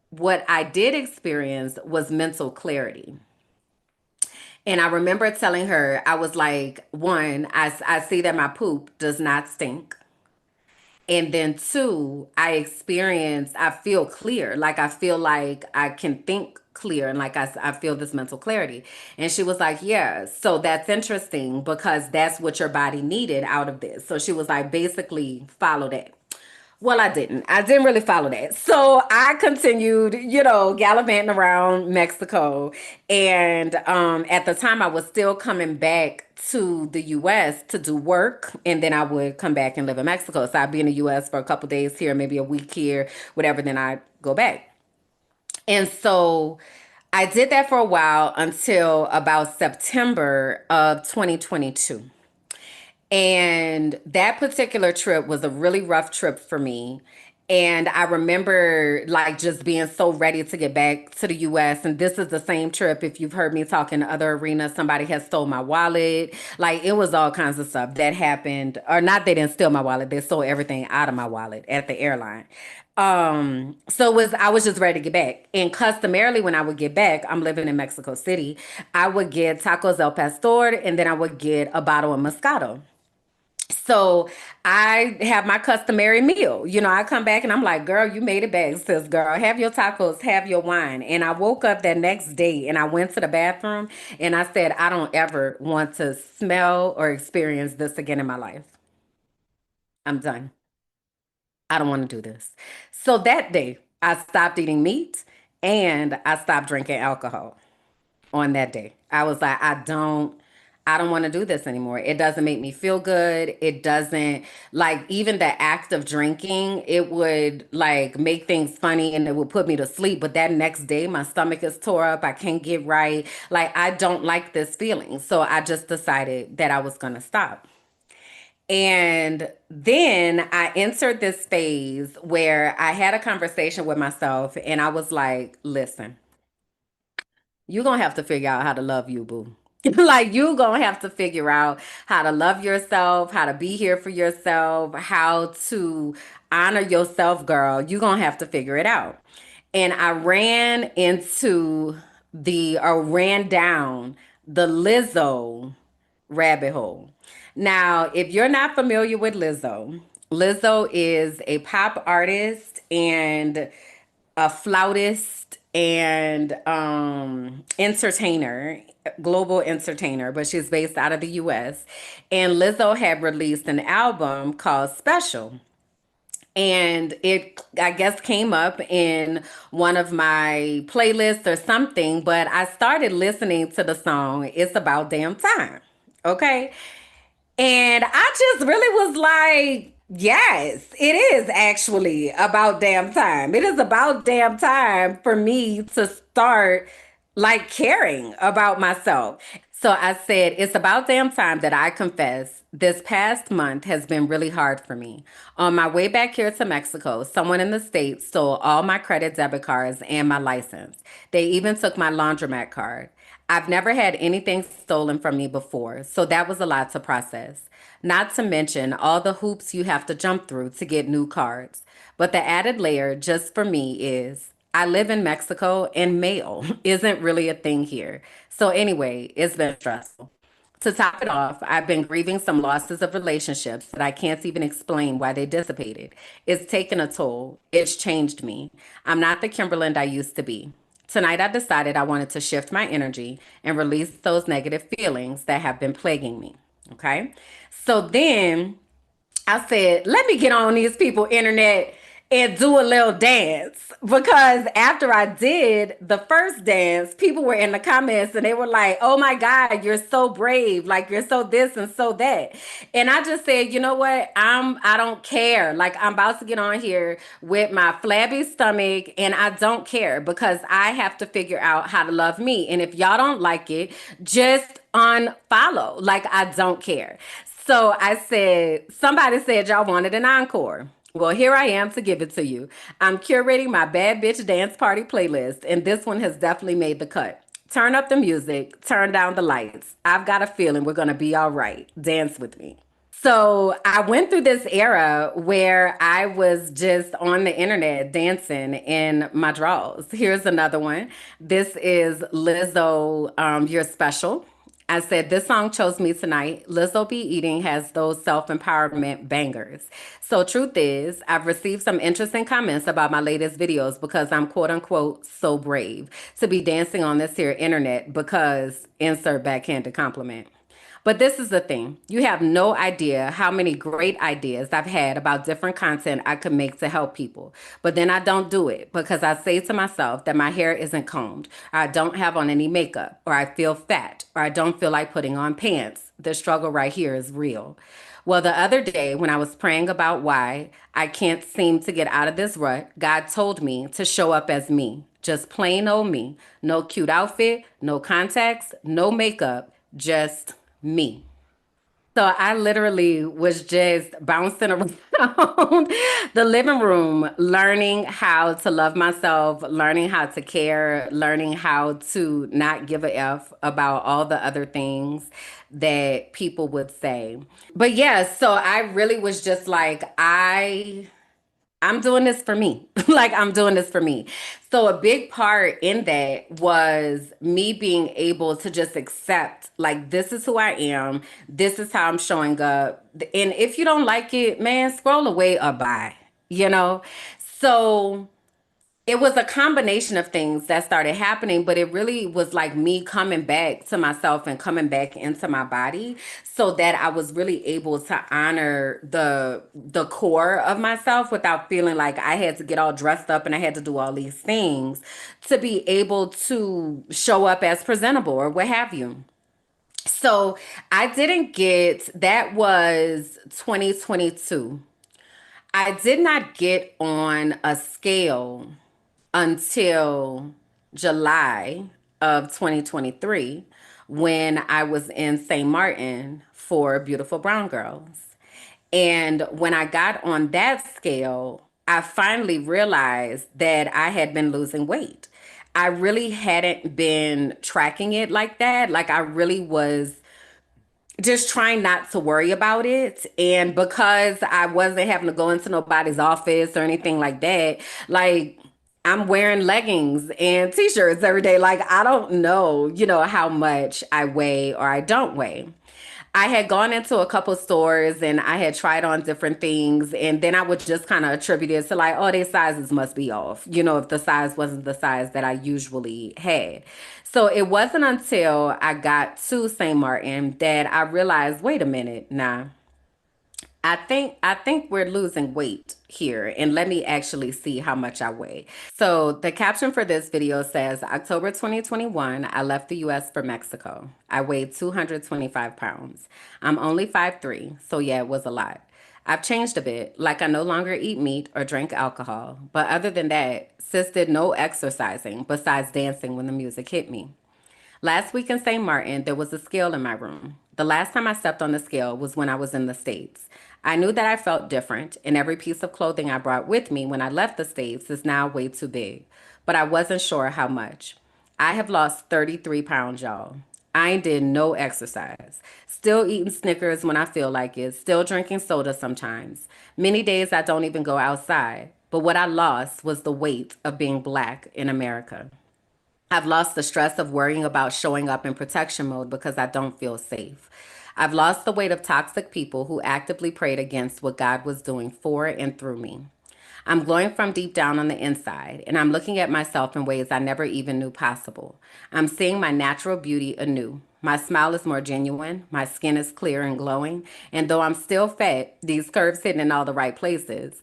what I did experience was mental clarity. And I remember telling her, I was like, one, I see that my poop does not stink. And then two, I feel clear. Like I feel like I can think clear, and like I feel this mental clarity. And she was like, yeah, so that's interesting because that's what your body needed out of this. So she was like, basically follow that. Well, I didn't. I didn't really follow that. So I continued, gallivanting around Mexico. And at the time, I was still coming back to the US to do work. And then I would come back and live in Mexico. So I'd be in the US for a couple days here, maybe a week here, whatever. Then I'd go back. And so I did that for a while until about September of 2022. And that particular trip was a really rough trip for me. And I remember like just being so ready to get back to the US. And this is the same trip. If you've heard me talk in other arenas, somebody has stole my wallet. Like it was all kinds of stuff that happened. Or not, they didn't steal my wallet. They stole everything out of my wallet at the airline. So I was just ready to get back. And customarily when I would get back, I'm living in Mexico City, I would get tacos El Pastor, and then I would get a bottle of Moscato. So I have my customary meal. I come back and I'm like, girl, you made it back, sis, girl. Have your tacos, have your wine. And I woke up that next day and I went to the bathroom and I said, I don't ever want to smell or experience this again in my life. I'm done. I don't want to do this. So that day, I stopped eating meat and I stopped drinking alcohol on that day. I was like, I don't want to do this anymore. It doesn't make me feel good. It doesn't like even the act of drinking, it would like make things funny and it would put me to sleep. But that next day, my stomach is tore up. I can't get right. Like I don't like this feeling. So I just decided that I was going to stop. And then I entered this phase where I had a conversation with myself and I was like, listen, you're gonna have to figure out how to love you, boo. Like you gonna have to figure out how to love yourself, how to be here for yourself, how to honor yourself, girl. You're gonna have to figure it out. And I ran down the Lizzo rabbit hole. Now, if you're not familiar with Lizzo, Lizzo is a pop artist and a flautist and entertainer, global entertainer, but she's based out of the US. And Lizzo had released an album called Special. And it, I guess, came up in one of my playlists or something, but I started listening to the song, It's About Damn Time. Okay. And I just really was like, yes, it is actually about damn time. It is about damn time for me to start like caring about myself. So I said, it's about damn time that I confess this past month has been really hard for me. On my way back here to Mexico, someone in the States stole all my credit debit cards and my license. They even took my laundromat card. I've never had anything stolen from me before, so that was a lot to process. Not to mention all the hoops you have to jump through to get new cards. But the added layer, just for me, is I live in Mexico and mail isn't really a thing here. So, anyway, it's been stressful. To top it off, I've been grieving some losses of relationships that I can't even explain why they dissipated. It's taken a toll. It's changed me. I'm not the Kimberland I used to be. Tonight, I decided I wanted to shift my energy and release those negative feelings that have been plaguing me. Okay. So then I said, let me get on these people internet and do a little dance, because after I did the first dance, people were in the comments and they were like, "Oh my God, you're so brave. Like you're so this and so that." And I just said, "You know what? I don't care. Like I'm about to get on here with my flabby stomach and I don't care because I have to figure out how to love me. And if y'all don't like it, just unfollow. Like I don't care." So I said, somebody said y'all wanted an encore. Well, here I am to give it to you. I'm curating my bad bitch dance party playlist, and this one has definitely made the cut. Turn up the music, turn down the lights. I've got a feeling we're gonna be all right. Dance with me. So I went through this era where I was just on the internet dancing in my drawers. Here's another one. This is Lizzo, You're Special. I said, this song chose me tonight. Lizzo Be Eating has those self empowerment bangers. So, truth is, I've received some interesting comments about my latest videos because I'm quote unquote so brave to be dancing on this here internet because insert backhanded compliment. But this is the thing. You have no idea how many great ideas I've had about different content I could make to help people. But then I don't do it because I say to myself that my hair isn't combed, or I don't have on any makeup, or I feel fat, or I don't feel like putting on pants. The struggle right here is real. Well, the other day when I was praying about why I can't seem to get out of this rut, God told me to show up as me. Just plain old me. No cute outfit, no contacts, no makeup, just me. So I literally was just bouncing around the living room, learning how to love myself, learning how to care, learning how to not give a F about all the other things that people would say. But yeah, so I really was just like, I'm doing this for me. Like I'm doing this for me. So a big part in that was me being able to just accept like this is who I am. This is how I'm showing up. And if you don't like it, man, scroll away or bye. You know? So it was a combination of things that started happening, but it really was like me coming back to myself and coming back into my body so that I was really able to honor the core of myself without feeling like I had to get all dressed up and I had to do all these things to be able to show up as presentable or what have you. So I didn't get that was 2022. I did not get on a scale until July of 2023 when I was in St. Martin for Beautiful Brown Girls. And when I got on that scale, I finally realized that I had been losing weight. I really hadn't been tracking it like that. Like I really was just trying not to worry about it. And because I wasn't having to go into nobody's office or anything like that, like I'm wearing leggings and t-shirts every day. Like I don't know, how much I weigh or I don't weigh. I had gone into a couple stores and I had tried on different things, and then I would just kind of attribute it to like, oh, their sizes must be off, if the size wasn't the size that I usually had. So it wasn't until I got to St. Martin that I realized, wait a minute, nah, I think we're losing weight here, and let me actually see how much I weigh. So the caption for this video says October 2021, I left the US for Mexico. I weighed 225 pounds. I'm only 5'3", so yeah, it was a lot. I've changed a bit, like I no longer eat meat or drink alcohol. But other than that, sis did no exercising besides dancing when the music hit me. Last week in St. Martin, there was a scale in my room. The last time I stepped on the scale was when I was in the States. I knew that I felt different, and every piece of clothing I brought with me when I left the States is now way too big. But I wasn't sure how much. I have lost 33 pounds, y'all. I ain't did no exercise. Still eating Snickers when I feel like it. Still drinking soda sometimes. Many days I don't even go outside. But what I lost was the weight of being black in America. I've lost the stress of worrying about showing up in protection mode because I don't feel safe. I've lost the weight of toxic people who actively prayed against what God was doing for and through me. I'm glowing from deep down on the inside, and I'm looking at myself in ways I never even knew possible. I'm seeing my natural beauty anew. My smile is more genuine, my skin is clear and glowing, and though I'm still fat, these curves hitting in all the right places.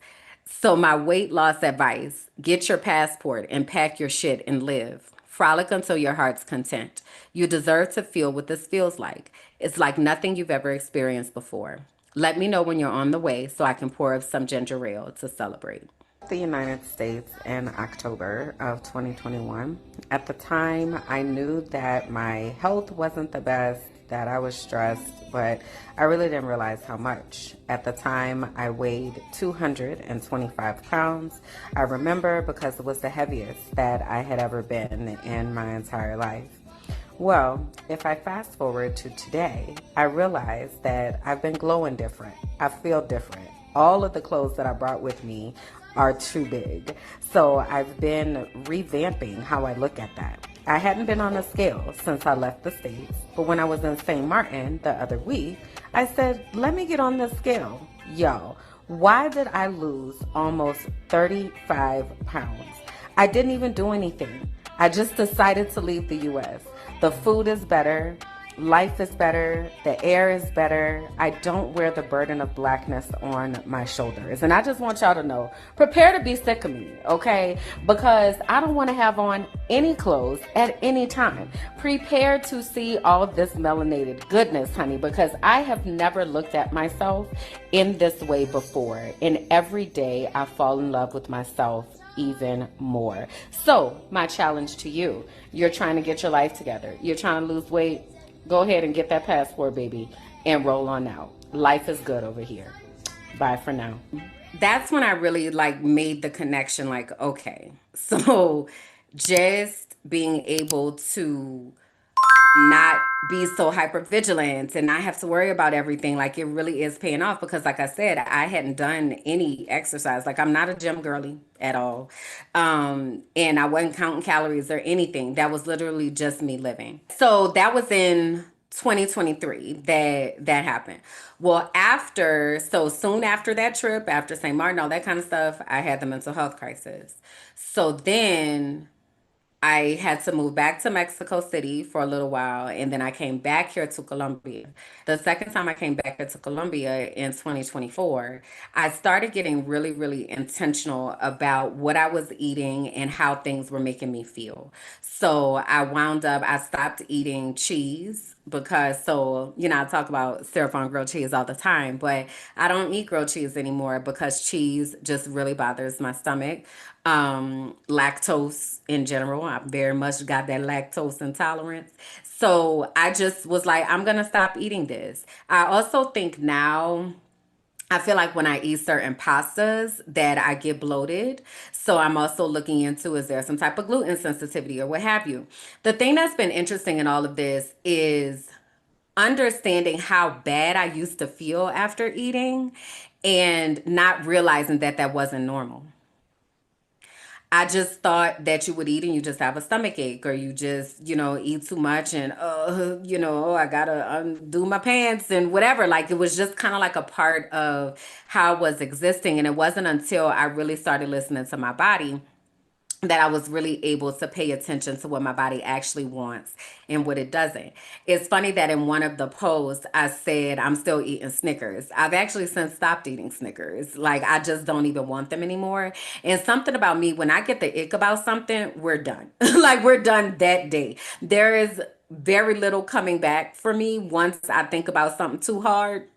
So, my weight loss advice: get your passport and pack your shit and live. Frolic until your heart's content. You deserve to feel what this feels like. It's like nothing you've ever experienced before. Let me know when you're on the way so I can pour up some ginger ale to celebrate. The United States in October of 2021. At the time, I knew that my health wasn't the best, that I was stressed, but I really didn't realize how much. At the time, I weighed 225 pounds. I remember because it was the heaviest that I had ever been in my entire life. Well, if I fast forward to today, I realize that I've been glowing different. I feel different. All of the clothes that I brought with me are too big. So I've been revamping how I look at that. I hadn't been on a scale since I left the States, but when I was in St. Martin the other week, I said, let me get on the scale. Yo, why did I lose almost 35 pounds? I didn't even do anything. I just decided to leave the US. The food is better. Life is better. The air is better. I don't wear the burden of blackness on my shoulders. And I just want y'all to know, prepare to be sick of me, okay? Because I don't want to have on any clothes at any time. Prepare to see all this melanated goodness, honey, because I have never looked at myself in this way before. And every day I fall in love with myself even more. So, my challenge to you: you're trying to get your life together, you're trying to lose weight, go ahead and get that passport, baby, and roll on out. Life is good over here. Bye for now. That's when I really like made the connection, like, okay, so just being able to not be so hyper vigilant and not have to worry about everything, like it really is paying off. Because like I said, I hadn't done any exercise. Like, I'm not a gym girly at all. And I wasn't counting calories or anything. That was literally just me living. So that was in 2023 that happened. Well, after, so soon after that trip, after St. Martin, all that kind of stuff, I had the mental health crisis. So then I had to move back to Mexico City for a little while, and then I came back here to Colombia. The second time I came back here to Colombia in 2024, I started getting really, really intentional about what I was eating and how things were making me feel. So I stopped eating cheese because, so, I talk about syrup on grilled cheese all the time, but I don't eat grilled cheese anymore because cheese just really bothers my stomach. Lactose in general, I very much got that lactose intolerance. So I just was like, I'm gonna stop eating this. I also think now, I feel like when I eat certain pastas that I get bloated. So I'm also looking into, is there some type of gluten sensitivity or what have you. The thing that's been interesting in all of this is understanding how bad I used to feel after eating and not realizing that that wasn't normal. I just thought that you would eat and you just have a stomach ache, or you just, eat too much and, I gotta undo my pants and whatever. Like, it was just kind of like a part of how I was existing. And it wasn't until I really started listening to my body that I was really able to pay attention to what my body actually wants and what it doesn't. It's funny that in one of the posts I said I'm still eating Snickers. I've actually since stopped eating Snickers. Like, I just don't even want them anymore. And something about me, when I get the ick about something, we're done. Like, we're done that day. There is very little coming back for me once I think about something too hard.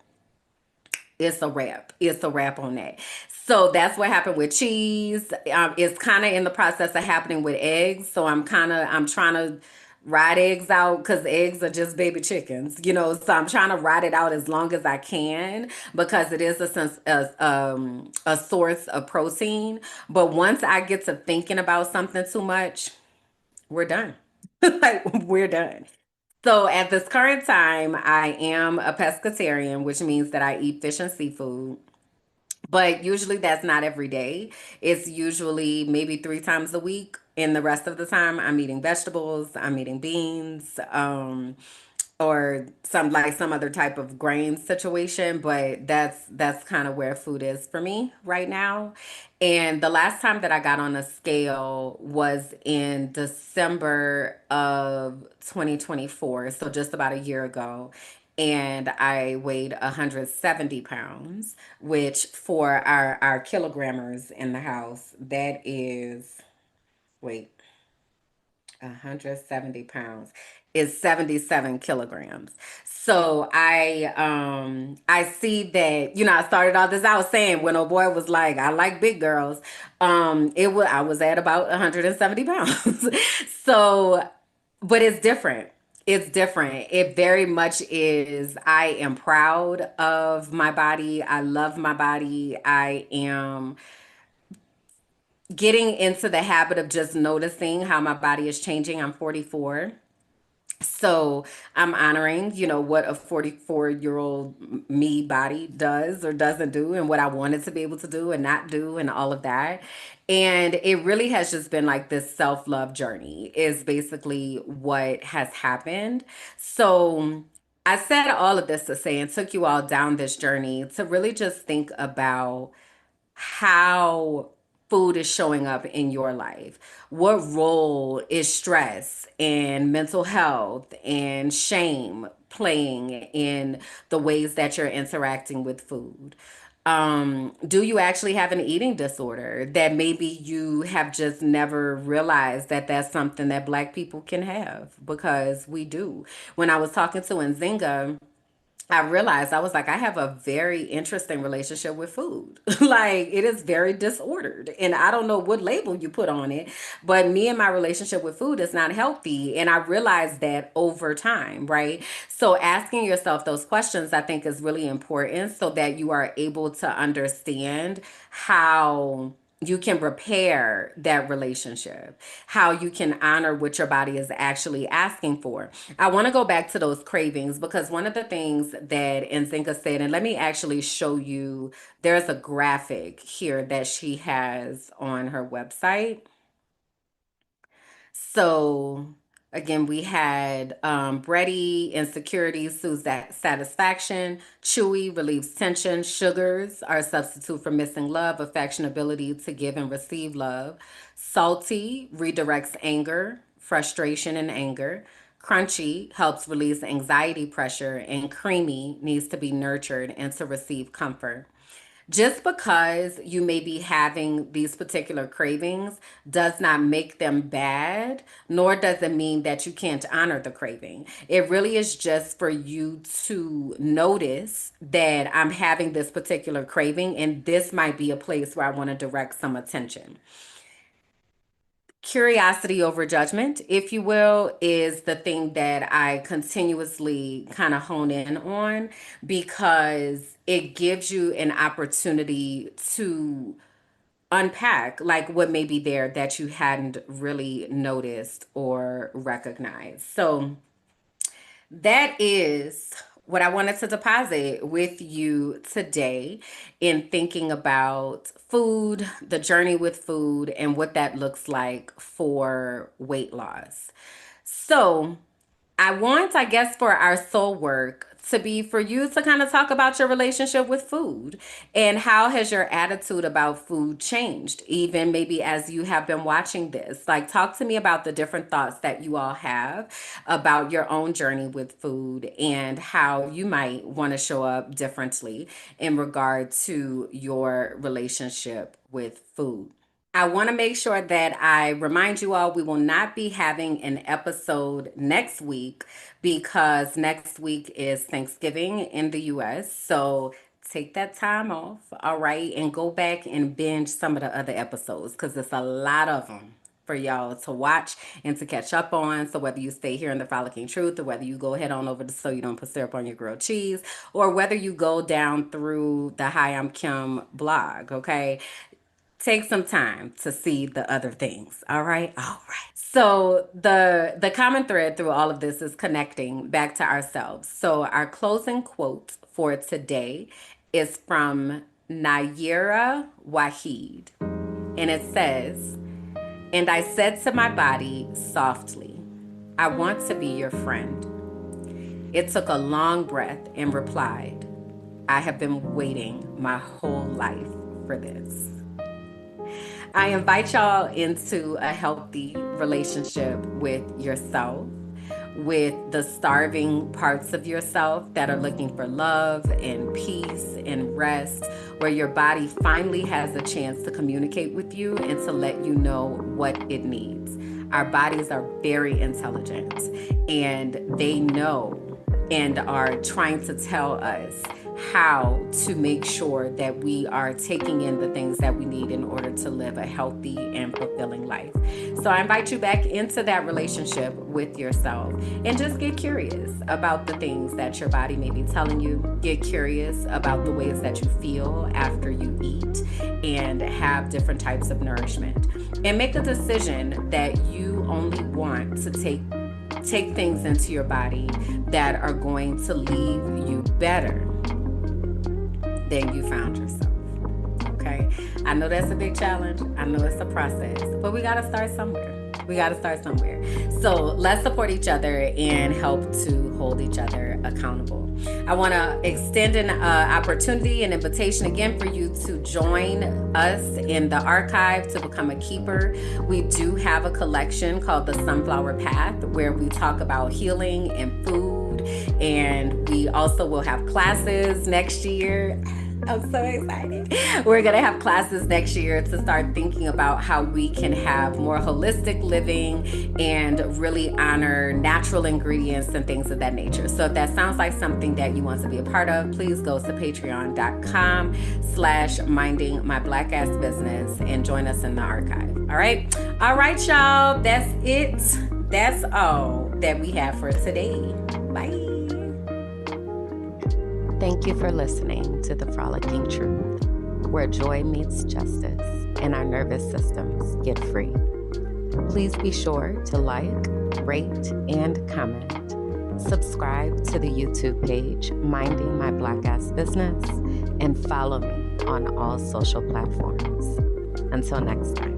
It's a wrap. It's a wrap on that. So that's what happened with cheese. It's kind of in the process of happening with eggs. So I'm trying to ride eggs out because eggs are just baby chickens. So I'm trying to ride it out as long as I can because it is a source of protein. But once I get to thinking about something too much, we're done. Like, we're done. So at this current time, I am a pescatarian, which means that I eat fish and seafood. But usually that's not every day. It's usually maybe 3 times a week. And the rest of the time, I'm eating vegetables, I'm eating beans, or some other type of grain situation. But that's kind of where food is for me right now. And the last time that I got on a scale was in December of 2024, so just about a year ago. and I weighed 170 pounds, which for our kilogrammers in the house, that is, wait, 170 pounds is 77 kilograms. So I see that, I started all this out saying when a boy was like, I like big girls. I was at about 170 pounds. So, but it's different. It's different. It very much is. I am proud of my body. I love my body. I am getting into the habit of just noticing how my body is changing. I'm 44. So I'm honoring, what a 44-year-old me body does or doesn't do, and what I wanted to be able to do and not do, and all of that. And it really has just been like this self love journey, is basically what has happened. So I said all of this to say and took you all down this journey to really just think about how food is showing up in your life. What role is stress and mental health and shame playing in the ways that you're interacting with food? Do you actually have an eating disorder that maybe you have just never realized that that's something that Black people can have? Because we do. When I was talking to Nzinga, I realized I was like, I have a very interesting relationship with food. Like, it is very disordered. And I don't know what label you put on it, but me and my relationship with food is not healthy. And I realized that over time, right? So, asking yourself those questions, I think, is really important so that you are able to understand how you can repair that relationship, how you can honor what your body is actually asking for. I want to go back to those cravings because one of the things that Nzinga said, and let me actually show you, there's a graphic here that she has on her website. So again, we had bready, insecurity, soothes that satisfaction. Chewy relieves tension. Sugars are a substitute for missing love, affection, ability to give and receive love. Salty redirects anger, frustration, and anger. Crunchy helps release anxiety pressure, and creamy needs to be nurtured and to receive comfort. Just because you may be having these particular cravings does not make them bad, nor does it mean that you can't honor the craving. It really is just for you to notice that I'm having this particular craving, and this might be a place where I want to direct some attention. Curiosity over judgment, if you will, is the thing that I continuously kind of hone in on because it gives you an opportunity to unpack like what may be there that you hadn't really noticed or recognized. So that is what I wanted to deposit with you today in thinking about food, the journey with food, and what that looks like for weight loss. So, I want, I guess, for our soul work to be for you to kind of talk about your relationship with food and how has your attitude about food changed, even maybe as you have been watching this. Like, talk to me about the different thoughts that you all have about your own journey with food and how you might want to show up differently in regard to your relationship with food. I want to make sure that I remind you all we will not be having an episode next week because next week is Thanksgiving in the US. So take that time off, all right, and go back and binge some of the other episodes because there's a lot of them for y'all to watch and to catch up on. So whether you stay here in the Frolicking Truth or whether you go head on over to So You Don't Put Syrup on Your Grilled Cheese or whether you go down through the Hi I'm Kim blog, okay? Take some time to see the other things. All right. All right. So the common thread through all of this is connecting back to ourselves. So our closing quote for today is from Nayera Wahid. And it says, "And I said to my body softly, I want to be your friend. It took a long breath and replied, I have been waiting my whole life for this." I invite y'all into a healthy relationship with yourself with the starving parts of yourself that are looking for love and peace and rest, where your body finally has a chance to communicate with you and to let you know what it needs. Our bodies are very intelligent, and they know and are trying to tell us how to make sure that we are taking in the things that we need in order to live a healthy and fulfilling life. So I invite you back into that relationship with yourself and just get curious about the things that your body may be telling you. Get curious about the ways that you feel after you eat and have different types of nourishment. And make a decision that you only want to take things into your body that are going to leave you better than you found yourself. Okay? I know that's a big challenge. I know it's a process, but we got to start somewhere. We got to start somewhere. So let's support each other and help to hold each other accountable. I want to extend an opportunity, an invitation again for you to join us in the archive to become a keeper. We do have a collection called The Sunflower Path where we talk about healing and food, and we also will have classes next year. I'm so excited. We're going to have classes next year to start thinking about how we can have more holistic living and really honor natural ingredients and things of that nature. So if that sounds like something that you want to be a part of, please go to patreon.com/mindingmybblackassbusiness and join us in the archive. All right. All right, y'all. That's it. That's all that we have for today. Bye. Thank you for listening to The Frolicking Truth, where joy meets justice and our nervous systems get free. Please be sure to like, rate, and comment. Subscribe to the YouTube page, Minding My Black Ass Business, and follow me on all social platforms. Until next time.